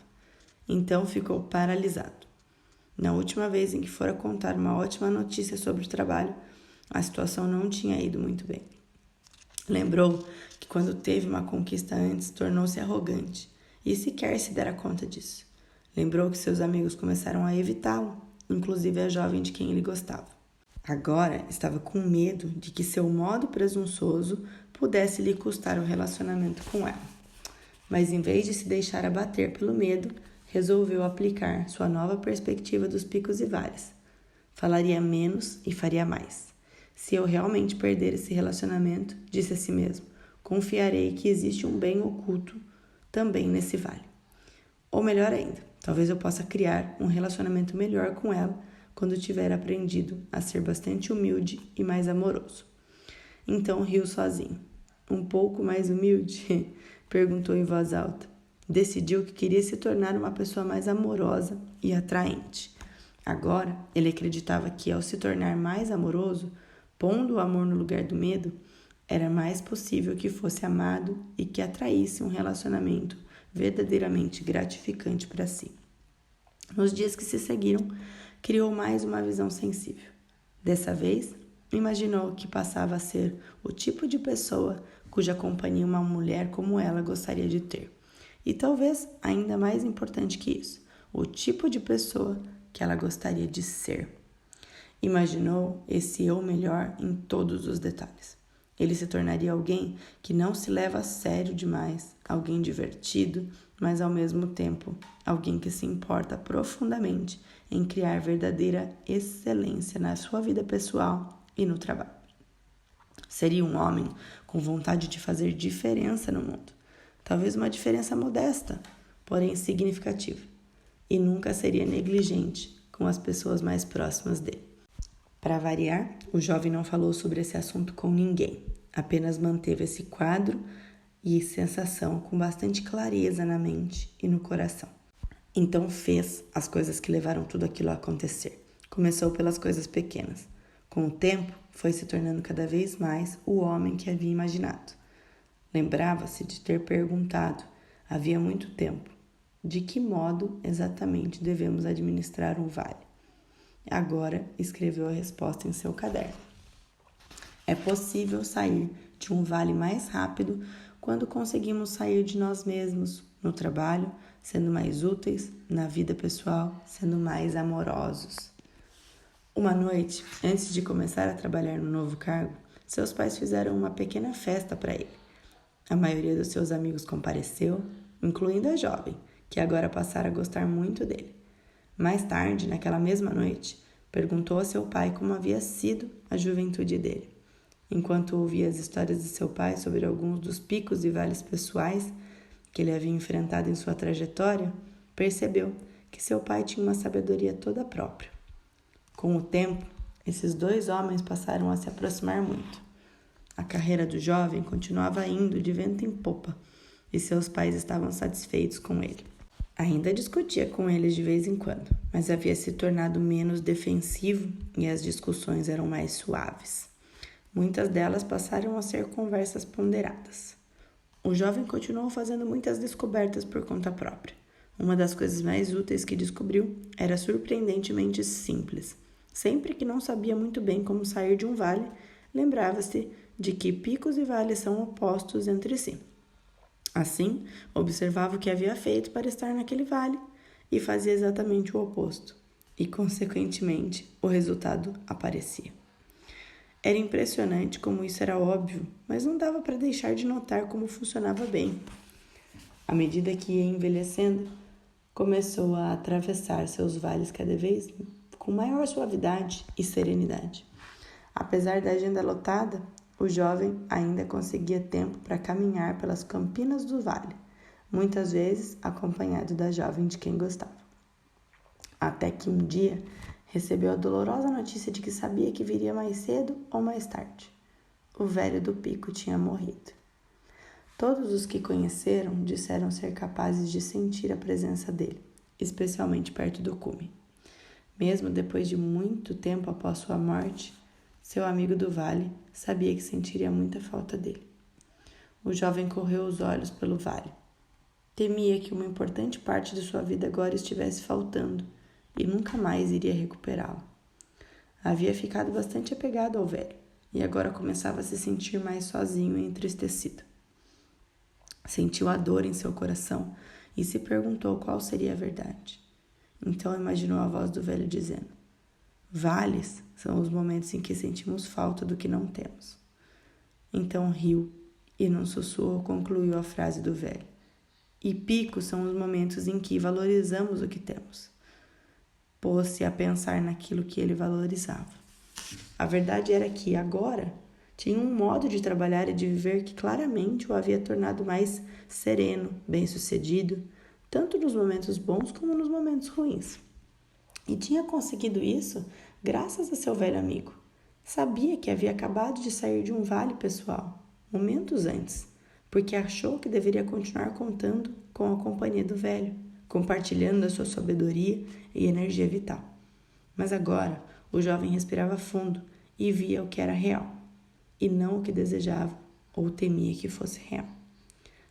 Então ficou paralisado. Na última vez em que fora contar uma ótima notícia sobre o trabalho, a situação não tinha ido muito bem. Lembrou que quando teve uma conquista antes, tornou-se arrogante e sequer se dera conta disso. Lembrou que seus amigos começaram a evitá-lo, inclusive a jovem de quem ele gostava. Agora estava com medo de que seu modo presunçoso pudesse lhe custar o relacionamento com ela. Mas em vez de se deixar abater pelo medo, resolveu aplicar sua nova perspectiva dos picos e vales. Falaria menos e faria mais. Se eu realmente perder esse relacionamento, disse a si mesmo, confiarei que existe um bem oculto também nesse vale. Ou melhor ainda, talvez eu possa criar um relacionamento melhor com ela quando tiver aprendido a ser bastante humilde e mais amoroso. Então riu sozinho. Um pouco mais humilde? Perguntou em voz alta. Decidiu que queria se tornar uma pessoa mais amorosa e atraente. Agora, ele acreditava que ao se tornar mais amoroso, pondo o amor no lugar do medo, era mais possível que fosse amado e que atraísse um relacionamento verdadeiramente gratificante para si. Nos dias que se seguiram, criou mais uma visão sensível. Dessa vez, imaginou que passava a ser o tipo de pessoa cuja companhia uma mulher como ela gostaria de ter. E talvez, ainda mais importante que isso, o tipo de pessoa que ela gostaria de ser. Imaginou esse eu melhor em todos os detalhes. Ele se tornaria alguém que não se leva a sério demais, alguém divertido, mas ao mesmo tempo alguém que se importa profundamente em criar verdadeira excelência na sua vida pessoal e no trabalho. Seria um homem com vontade de fazer diferença no mundo, talvez uma diferença modesta, porém significativa, e nunca seria negligente com as pessoas mais próximas dele. Para variar, o jovem não falou sobre esse assunto com ninguém, apenas manteve esse quadro e sensação com bastante clareza na mente e no coração. Então fez as coisas que levaram tudo aquilo a acontecer. Começou pelas coisas pequenas. Com o tempo, foi se tornando cada vez mais o homem que havia imaginado. Lembrava-se de ter perguntado, havia muito tempo, de que modo exatamente devemos administrar um vale. Agora escreveu a resposta em seu caderno. É possível sair de um vale mais rápido quando conseguimos sair de nós mesmos no trabalho, sendo mais úteis, na vida pessoal, sendo mais amorosos. Uma noite, antes de começar a trabalhar no novo cargo, seus pais fizeram uma pequena festa para ele. A maioria dos seus amigos compareceu, incluindo a jovem, que agora passara a gostar muito dele. Mais tarde, naquela mesma noite, perguntou a seu pai como havia sido a juventude dele. Enquanto ouvia as histórias de seu pai sobre alguns dos picos e vales pessoais que ele havia enfrentado em sua trajetória, percebeu que seu pai tinha uma sabedoria toda própria. Com o tempo, esses dois homens passaram a se aproximar muito. A carreira do jovem continuava indo de vento em popa e seus pais estavam satisfeitos com ele. Ainda discutia com eles de vez em quando, mas havia se tornado menos defensivo e as discussões eram mais suaves. Muitas delas passaram a ser conversas ponderadas. O jovem continuou fazendo muitas descobertas por conta própria. Uma das coisas mais úteis que descobriu era surpreendentemente simples. Sempre que não sabia muito bem como sair de um vale, lembrava-se de que picos e vales são opostos entre si. Assim, observava o que havia feito para estar naquele vale e fazia exatamente o oposto. E, consequentemente, o resultado aparecia. Era impressionante como isso era óbvio, mas não dava para deixar de notar como funcionava bem. À medida que ia envelhecendo, começou a atravessar seus vales cada vez com maior suavidade e serenidade. Apesar da agenda lotada, o jovem ainda conseguia tempo para caminhar pelas campinas do vale, muitas vezes acompanhado da jovem de quem gostava. Até que um dia recebeu a dolorosa notícia de que sabia que viria mais cedo ou mais tarde. O velho do pico tinha morrido. Todos os que conheceram disseram ser capazes de sentir a presença dele, especialmente perto do cume. Mesmo depois de muito tempo após sua morte, seu amigo do vale sabia que sentiria muita falta dele. O jovem correu os olhos pelo vale. Temia que uma importante parte de sua vida agora estivesse faltando e nunca mais iria recuperá-la. Havia ficado bastante apegado ao velho e agora começava a se sentir mais sozinho e entristecido. Sentiu a dor em seu coração e se perguntou qual seria a verdade. Então imaginou a voz do velho dizendo: vales são os momentos em que sentimos falta do que não temos. Então riu e num sussurro concluiu a frase do velho: e picos são os momentos em que valorizamos o que temos. Pôs-se a pensar naquilo que ele valorizava. A verdade era que agora tinha um modo de trabalhar e de viver que claramente o havia tornado mais sereno, bem-sucedido, tanto nos momentos bons como nos momentos ruins. E tinha conseguido isso graças a seu velho amigo. Sabia que havia acabado de sair de um vale pessoal, momentos antes, porque achou que deveria continuar contando com a companhia do velho, compartilhando a sua sabedoria e energia vital. Mas agora o jovem respirava fundo e via o que era real, e não o que desejava ou temia que fosse real.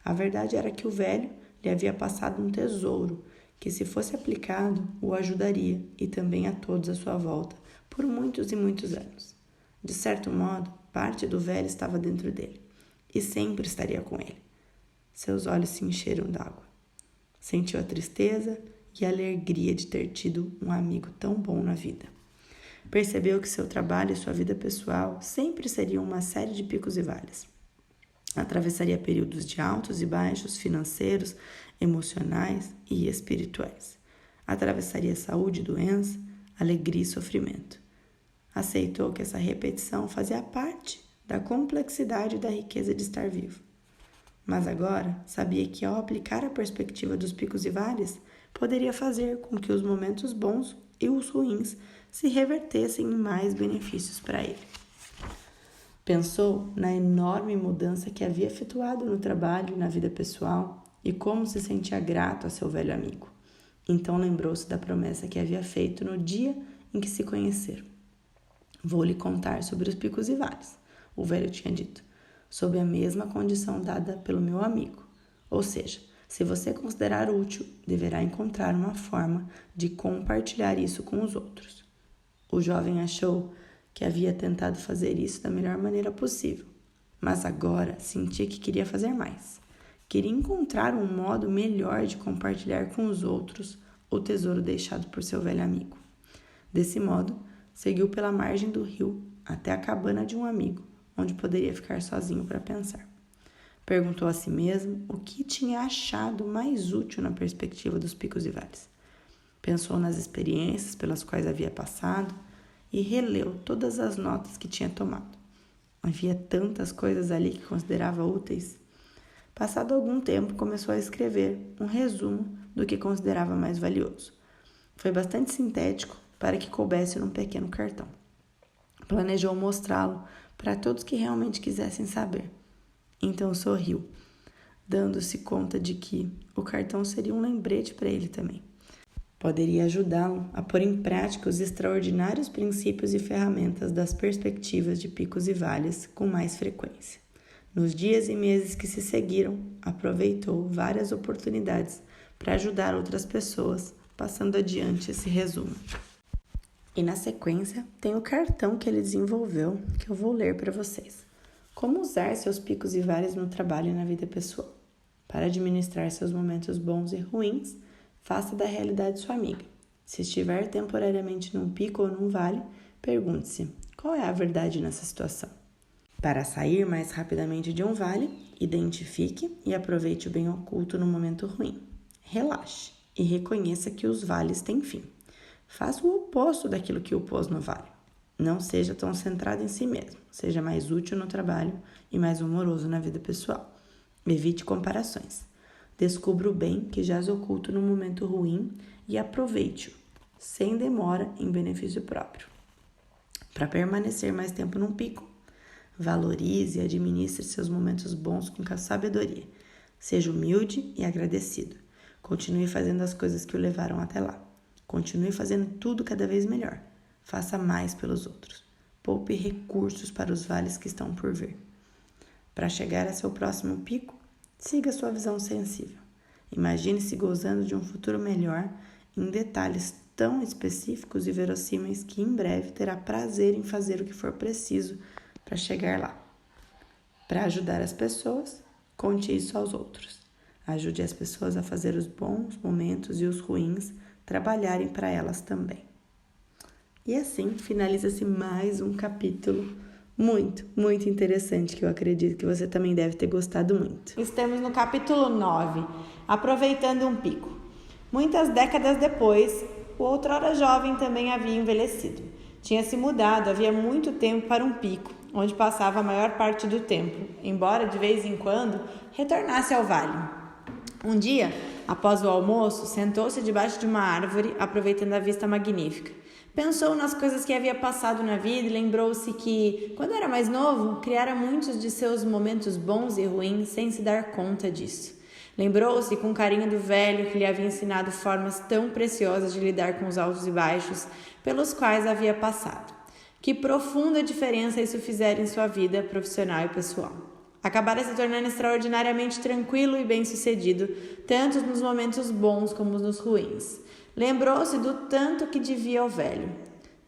A verdade era que o velho lhe havia passado um tesouro que, se fosse aplicado, o ajudaria e também a todos à sua volta por muitos e muitos anos. De certo modo, parte do velho estava dentro dele e sempre estaria com ele. Seus olhos se encheram d'água. Sentiu a tristeza e a alegria de ter tido um amigo tão bom na vida. Percebeu que seu trabalho e sua vida pessoal sempre seriam uma série de picos e vales. Atravessaria períodos de altos e baixos financeiros, emocionais e espirituais. Atravessaria saúde e doença, alegria e sofrimento. Aceitou que essa repetição fazia parte da complexidade e da riqueza de estar vivo. Mas agora sabia que, ao aplicar a perspectiva dos picos e vales, poderia fazer com que os momentos bons e os ruins se revertessem em mais benefícios para ele. Pensou na enorme mudança que havia efetuado no trabalho e na vida pessoal e como se sentia grato a seu velho amigo. Então lembrou-se da promessa que havia feito no dia em que se conheceram. Vou lhe contar sobre os picos e vales, o velho tinha dito, sob a mesma condição dada pelo meu amigo. Ou seja, se você considerar útil, deverá encontrar uma forma de compartilhar isso com os outros. O jovem achou que havia tentado fazer isso da melhor maneira possível, mas agora sentia que queria fazer mais. Queria encontrar um modo melhor de compartilhar com os outros o tesouro deixado por seu velho amigo. Desse modo, seguiu pela margem do rio até a cabana de um amigo, onde poderia ficar sozinho para pensar. Perguntou a si mesmo o que tinha achado mais útil na perspectiva dos picos e vales. Pensou nas experiências pelas quais havia passado e releu todas as notas que tinha tomado. Havia tantas coisas ali que considerava úteis. Passado algum tempo, começou a escrever um resumo do que considerava mais valioso. Foi bastante sintético para que coubesse num pequeno cartão. Planejou mostrá-lo para todos que realmente quisessem saber. Então sorriu, dando-se conta de que o cartão seria um lembrete para ele também. Poderia ajudá-lo a pôr em prática os extraordinários princípios e ferramentas das perspectivas de picos e vales com mais frequência. Nos dias e meses que se seguiram, aproveitou várias oportunidades para ajudar outras pessoas, passando adiante esse resumo. E na sequência, tem o cartão que ele desenvolveu, que eu vou ler para vocês. Como usar seus picos e vales no trabalho e na vida pessoal. Para administrar seus momentos bons e ruins, faça da realidade sua amiga. Se estiver temporariamente num pico ou num vale, pergunte-se: qual é a verdade nessa situação? Para sair mais rapidamente de um vale, identifique e aproveite o bem oculto no momento ruim. Relaxe e reconheça que os vales têm fim. Faça o oposto daquilo que o pôs no vale. Não seja tão centrado em si mesmo. Seja mais útil no trabalho e mais humoroso na vida pessoal. Evite comparações. Descubra o bem que jaz oculto no momento ruim e aproveite-o, sem demora, em benefício próprio. Para permanecer mais tempo num pico, valorize e administre seus momentos bons com sabedoria. Seja humilde e agradecido. Continue fazendo as coisas que o levaram até lá. Continue fazendo tudo cada vez melhor. Faça mais pelos outros. Poupe recursos para os vales que estão por vir. Para chegar a seu próximo pico, siga sua visão sensível. Imagine-se gozando de um futuro melhor em detalhes tão específicos e verossímeis que em breve terá prazer em fazer o que for preciso para chegar lá. Para ajudar as pessoas, conte isso aos outros. Ajude as pessoas a fazer os bons momentos e os ruins trabalharem para elas também. E assim finaliza-se mais um capítulo muito, muito interessante que eu acredito que você também deve ter gostado muito. Estamos no capítulo 9, aproveitando um pico. Muitas décadas depois, o outrora jovem também havia envelhecido. Tinha se mudado havia muito tempo para um pico, onde passava a maior parte do tempo, embora de vez em quando retornasse ao vale. Um dia, após o almoço, sentou-se debaixo de uma árvore, aproveitando a vista magnífica. Pensou nas coisas que havia passado na vida e lembrou-se que, quando era mais novo, criara muitos de seus momentos bons e ruins sem se dar conta disso. Lembrou-se com carinho do velho que lhe havia ensinado formas tão preciosas de lidar com os altos e baixos pelos quais havia passado. Que profunda diferença isso fizera em sua vida profissional e pessoal. Acabara se tornando extraordinariamente tranquilo e bem-sucedido, tanto nos momentos bons como nos ruins. Lembrou-se do tanto que devia ao velho.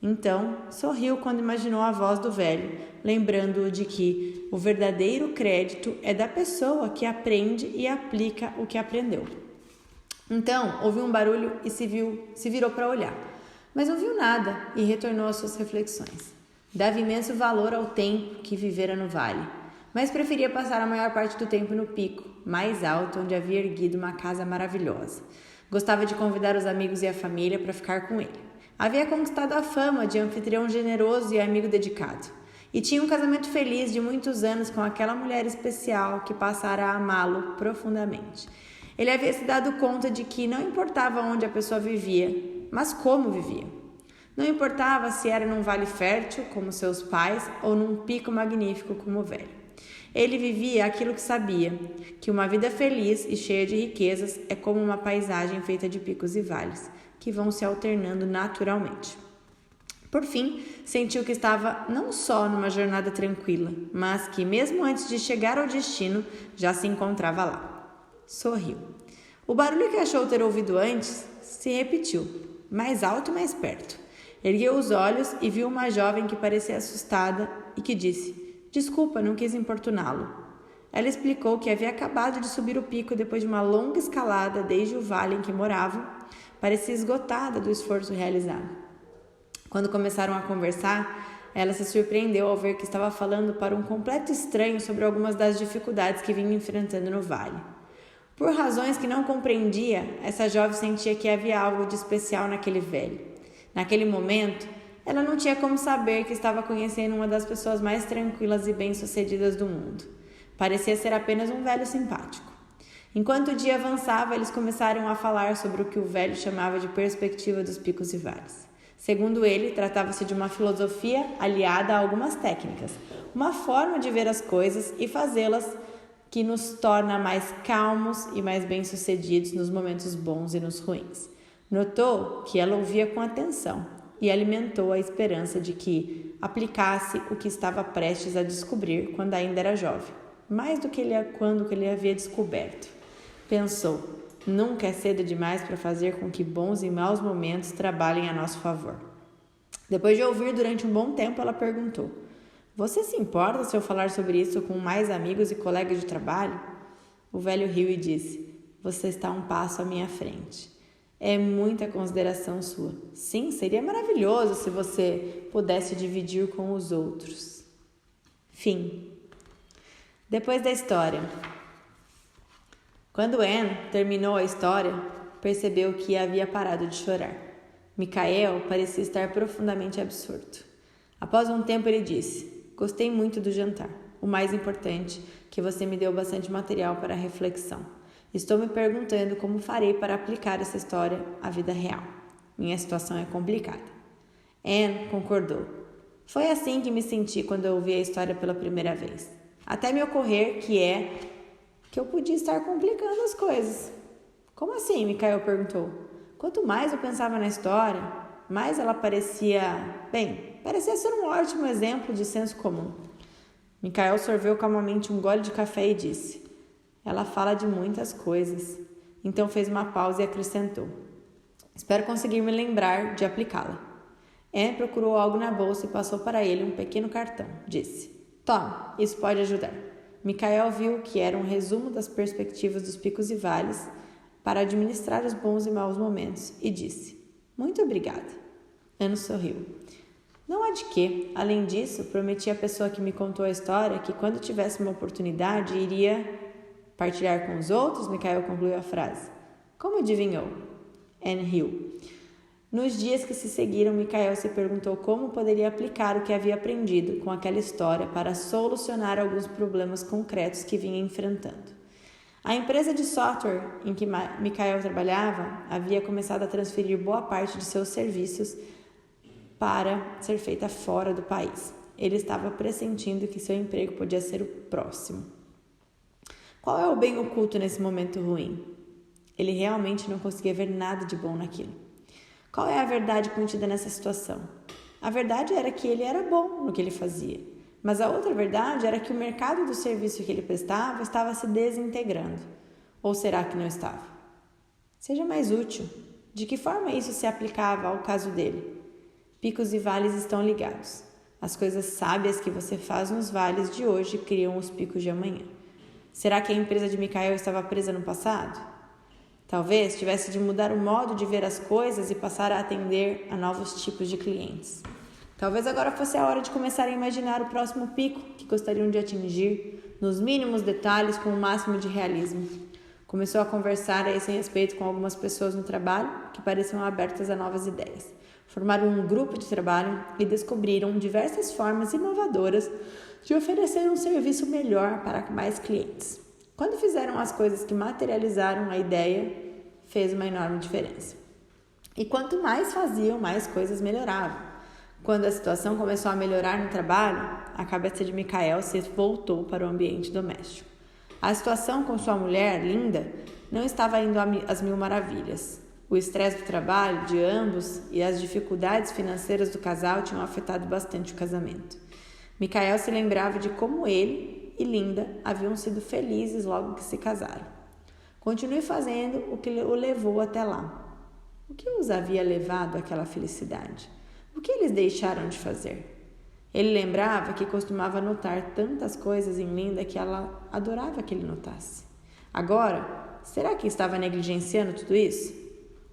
Então, sorriu quando imaginou a voz do velho, lembrando-o de que o verdadeiro crédito é da pessoa que aprende e aplica o que aprendeu. Então, ouviu um barulho e se virou para olhar, mas não viu nada e retornou às suas reflexões. Dava imenso valor ao tempo que vivera no vale, mas preferia passar a maior parte do tempo no pico, mais alto, onde havia erguido uma casa maravilhosa. Gostava de convidar os amigos e a família para ficar com ele. Havia conquistado a fama de anfitrião generoso e amigo dedicado. E tinha um casamento feliz de muitos anos com aquela mulher especial que passara a amá-lo profundamente. Ele havia se dado conta de que não importava onde a pessoa vivia, mas como vivia. Não importava se era num vale fértil, como seus pais, ou num pico magnífico, como o velho. Ele vivia aquilo que sabia, que uma vida feliz e cheia de riquezas é como uma paisagem feita de picos e vales, que vão se alternando naturalmente. Por fim, sentiu que estava não só numa jornada tranquila, mas que, mesmo antes de chegar ao destino, já se encontrava lá. Sorriu. O barulho que achou ter ouvido antes se repetiu, mais alto e mais perto. Ergueu os olhos e viu uma jovem que parecia assustada e que disse: "Desculpa, não quis importuná-lo." Ela explicou que havia acabado de subir o pico depois de uma longa escalada desde o vale em que moravam. Parecia esgotada do esforço realizado. Quando começaram a conversar, ela se surpreendeu ao ver que estava falando para um completo estranho sobre algumas das dificuldades que vinha enfrentando no vale. Por razões que não compreendia, essa jovem sentia que havia algo de especial naquele velho. Naquele momento, ela não tinha como saber que estava conhecendo uma das pessoas mais tranquilas e bem-sucedidas do mundo. Parecia ser apenas um velho simpático. Enquanto o dia avançava, eles começaram a falar sobre o que o velho chamava de perspectiva dos picos e vales. Segundo ele, tratava-se de uma filosofia aliada a algumas técnicas, uma forma de ver as coisas e fazê-las que nos torna mais calmos e mais bem-sucedidos nos momentos bons e nos ruins. Notou que ela ouvia com atenção e alimentou a esperança de que aplicasse o que estava prestes a descobrir quando ainda era jovem, mais do que quando ele havia descoberto. Pensou: nunca é cedo demais para fazer com que bons e maus momentos trabalhem a nosso favor. Depois de ouvir durante um bom tempo, ela perguntou: "Você se importa se eu falar sobre isso com mais amigos e colegas de trabalho?" O velho riu e disse: "Você está um passo à minha frente. É muita consideração sua. Sim, seria maravilhoso se você pudesse dividir com os outros." Fim. Depois da história. Quando Anne terminou a história, percebeu que havia parado de chorar. Michael parecia estar profundamente absorto. Após um tempo ele disse: gostei muito do jantar. O mais importante, que você me deu bastante material para reflexão. Estou me perguntando como farei para aplicar essa história à vida real. Minha situação é complicada. Anne concordou. Foi assim que me senti quando eu ouvi a história pela primeira vez. Até me ocorrer que eu podia estar complicando as coisas. Como assim? Michael perguntou. Quanto mais eu pensava na história, mais ela parecia ser um ótimo exemplo de senso comum. Michael sorveu calmamente um gole de café e disse: ela fala de muitas coisas. Então fez uma pausa e acrescentou: espero conseguir me lembrar de aplicá-la. Anne procurou algo na bolsa e passou para ele um pequeno cartão. Disse: toma, isso pode ajudar. Michael viu que era um resumo das perspectivas dos picos e vales para administrar os bons e maus momentos e disse: muito obrigada. Anne sorriu. Não há de quê. Além disso, prometi à pessoa que me contou a história que quando tivesse uma oportunidade iria partilhar com os outros. Michael concluiu a frase. Como adivinhou? Anne riu. Nos dias que se seguiram, Michael se perguntou como poderia aplicar o que havia aprendido com aquela história para solucionar alguns problemas concretos que vinha enfrentando. A empresa de software em que Michael trabalhava havia começado a transferir boa parte de seus serviços para ser feita fora do país. Ele estava pressentindo que seu emprego podia ser o próximo. Qual é o bem oculto nesse momento ruim? Ele realmente não conseguia ver nada de bom naquilo. Qual é a verdade contida nessa situação? A verdade era que ele era bom no que ele fazia, mas a outra verdade era que o mercado do serviço que ele prestava estava se desintegrando. Ou será que não estava? Seja mais útil. De que forma isso se aplicava ao caso dele? Picos e vales estão ligados. As coisas sábias que você faz nos vales de hoje criam os picos de amanhã. Será que a empresa de Michael estava presa no passado? Talvez tivesse de mudar o modo de ver as coisas e passar a atender a novos tipos de clientes. Talvez agora fosse a hora de começar a imaginar o próximo pico que gostariam de atingir, nos mínimos detalhes, com o máximo de realismo. Começou a conversar a esse respeito com algumas pessoas no trabalho que pareciam abertas a novas ideias. Formaram um grupo de trabalho e descobriram diversas formas inovadoras de oferecer um serviço melhor para mais clientes. Quando fizeram as coisas que materializaram a ideia, fez uma enorme diferença. E quanto mais faziam, mais coisas melhoravam. Quando a situação começou a melhorar no trabalho, a cabeça de Michael se voltou para o ambiente doméstico. A situação com sua mulher, Linda, não estava indo às mil maravilhas. O estresse do trabalho de ambos e as dificuldades financeiras do casal tinham afetado bastante o casamento. Michael se lembrava de como ele e Linda haviam sido felizes logo que se casaram. Continue fazendo o que o levou até lá. O que os havia levado àquela felicidade? O que eles deixaram de fazer? Ele lembrava que costumava notar tantas coisas em Linda que ela adorava que ele notasse. Agora, será que estava negligenciando tudo isso?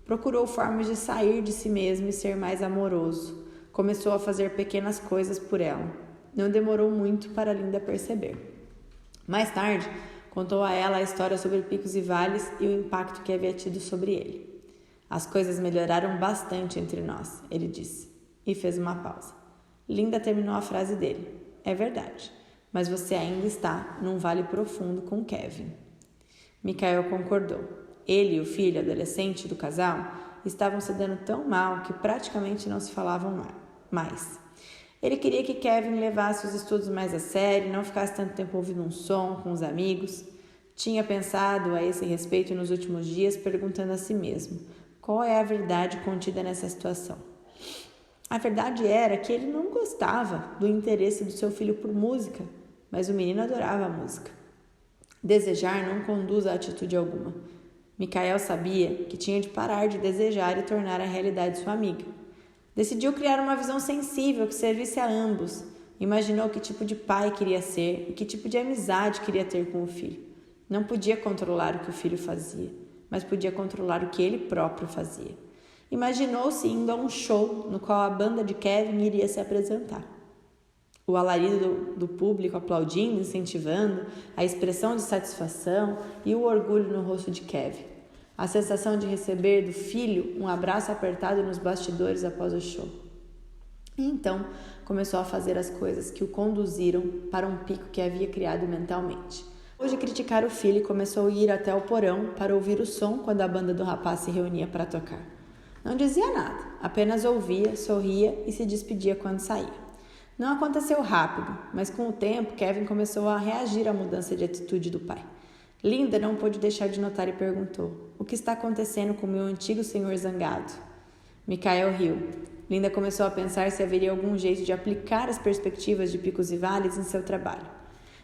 Procurou formas de sair de si mesmo e ser mais amoroso. Começou a fazer pequenas coisas por ela. Não demorou muito para Linda perceber. Mais tarde, contou a ela a história sobre picos e vales e o impacto que havia tido sobre ele. As coisas melhoraram bastante entre nós, ele disse, e fez uma pausa. Linda terminou a frase dele. É verdade, mas você ainda está num vale profundo com Kevin. Michael concordou. Ele e o filho adolescente do casal estavam se dando tão mal que praticamente não se falavam mais. Ele queria que Kevin levasse os estudos mais a sério, não ficasse tanto tempo ouvindo um som com os amigos. Tinha pensado a esse respeito nos últimos dias, perguntando a si mesmo: qual é a verdade contida nessa situação? A verdade era que ele não gostava do interesse do seu filho por música, mas o menino adorava a música. Desejar não conduz a atitude alguma. Michael sabia que tinha de parar de desejar e tornar a realidade sua amiga. Decidiu criar uma visão sensível que servisse a ambos. Imaginou que tipo de pai queria ser e que tipo de amizade queria ter com o filho. Não podia controlar o que o filho fazia, mas podia controlar o que ele próprio fazia. Imaginou-se indo a um show no qual a banda de Kevin iria se apresentar. O alarido do público aplaudindo, incentivando, a expressão de satisfação e o orgulho no rosto de Kevin. A sensação de receber do filho um abraço apertado nos bastidores após o show. E então começou a fazer as coisas que o conduziram para um pico que havia criado mentalmente. Depois de criticar o filho, começou a ir até o porão para ouvir o som quando a banda do rapaz se reunia para tocar. Não dizia nada, apenas ouvia, sorria e se despedia quando saía. Não aconteceu rápido, mas com o tempo Kevin começou a reagir à mudança de atitude do pai. Linda não pôde deixar de notar e perguntou: "O que está acontecendo com meu antigo senhor zangado?" Michael riu. Linda começou a pensar se haveria algum jeito de aplicar as perspectivas de picos e vales em seu trabalho.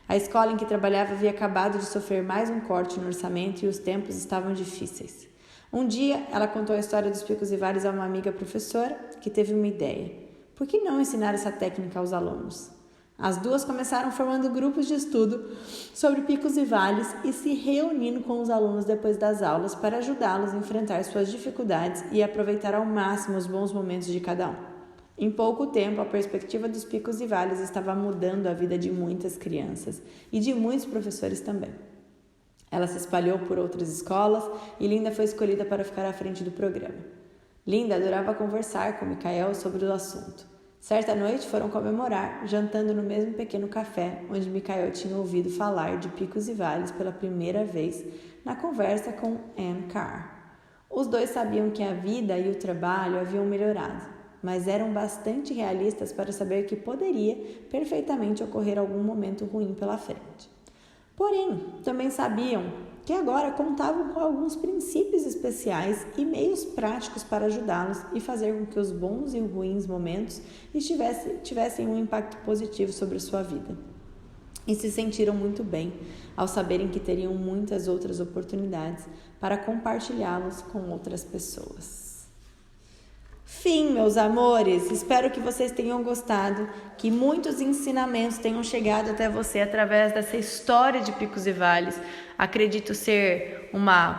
A escola em que trabalhava havia acabado de sofrer mais um corte no orçamento e os tempos estavam difíceis. Um dia, ela contou a história dos picos e vales a uma amiga professora que teve uma ideia. Por que não ensinar essa técnica aos alunos? As duas começaram formando grupos de estudo sobre picos e vales e se reunindo com os alunos depois das aulas para ajudá-los a enfrentar suas dificuldades e aproveitar ao máximo os bons momentos de cada um. Em pouco tempo, a perspectiva dos picos e vales estava mudando a vida de muitas crianças e de muitos professores também. Ela se espalhou por outras escolas e Linda foi escolhida para ficar à frente do programa. Linda adorava conversar com Michael sobre o assunto. Certa noite foram comemorar, jantando no mesmo pequeno café onde Michael tinha ouvido falar de picos e vales pela primeira vez na conversa com Anne Carr. Os dois sabiam que a vida e o trabalho haviam melhorado, mas eram bastante realistas para saber que poderia perfeitamente ocorrer algum momento ruim pela frente. Porém, também sabiam que agora contavam com alguns princípios especiais e meios práticos para ajudá-los e fazer com que os bons e ruins momentos tivessem um impacto positivo sobre sua vida. E se sentiram muito bem ao saberem que teriam muitas outras oportunidades para compartilhá-los com outras pessoas. Fim, meus amores, espero que vocês tenham gostado, que muitos ensinamentos tenham chegado até você através dessa história de picos e vales. Acredito ser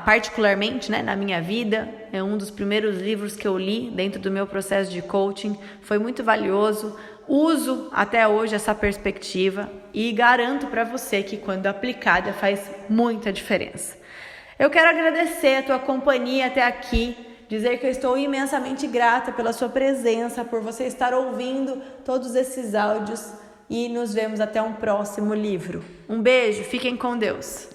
particularmente, na minha vida, é um dos primeiros livros que eu li dentro do meu processo de coaching, foi muito valioso, uso até hoje essa perspectiva e garanto para você que quando aplicada faz muita diferença. Eu quero agradecer a tua companhia até aqui, dizer que eu estou imensamente grata pela sua presença, por você estar ouvindo todos esses áudios e nos vemos até um próximo livro. Um beijo, fiquem com Deus.